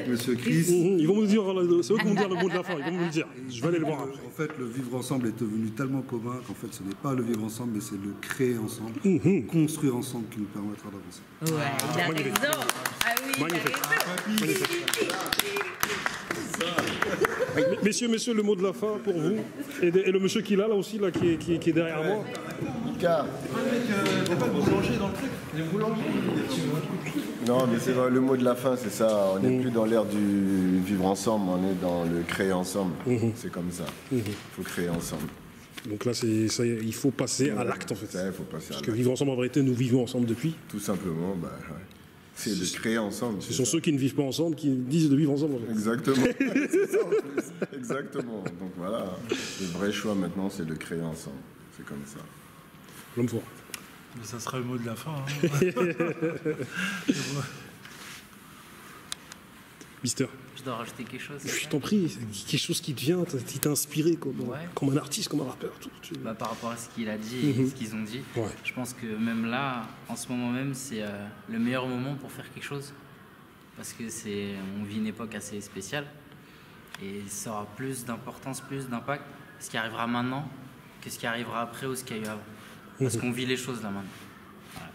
monsieur Chris. Ils vont me dire, c'est eux qui vont me dire le mot de la fin, ils vont me le dire. Je vais aller le voir. En fait, le vivre ensemble est devenu tellement commun qu'en fait, ce n'est pas le vivre ensemble, mais c'est le créer ensemble, construire ensemble qui nous permettra d'avancer. Ouais, il a raison. Ah oui, magnifique. Il a raison. Messieurs, le mot de la fin pour vous. Et le monsieur qui est là aussi, là, qui est derrière moi. Ika. T'as pas de boulanger dans le truc? Les boulangers, Non, mais c'est vrai, le mot de la fin, c'est ça. On n'est plus dans l'ère du vivre ensemble, on est dans le créer ensemble. C'est comme ça. Il faut créer ensemble. Donc là, il faut passer à l'acte, en fait. Ça, il faut passer Parce que vivre ensemble, en vérité, nous vivons ensemble depuis. Tout simplement, ouais. C'est de créer ensemble. Ce sont ceux qui ne vivent pas ensemble qui disent de vivre ensemble. En fait. Exactement. C'est ça en plus. Exactement. Donc voilà, le vrai choix maintenant, c'est de créer ensemble. C'est comme ça. L'homme fort. Mais ça sera le mot de la fin. Hein. Mister. Je dois rajouter quelque chose. Je t'en prie, quelque chose qui te vient, qui t'a inspiré, comme un artiste, comme un rappeur. Bah, par rapport à ce qu'il a dit et ce qu'ils ont dit, je pense que même là, en ce moment même, c'est le meilleur moment pour faire quelque chose. Parce que on vit une époque assez spéciale et ça aura plus d'importance, plus d'impact ce qui arrivera maintenant que ce qui arrivera après ou ce qu'il y a eu avant. Parce qu'on vit les choses là maintenant. Voilà.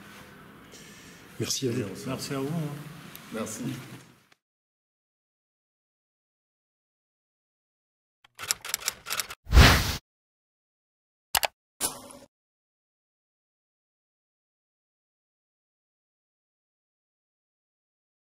Merci à vous. Merci à vous. Merci.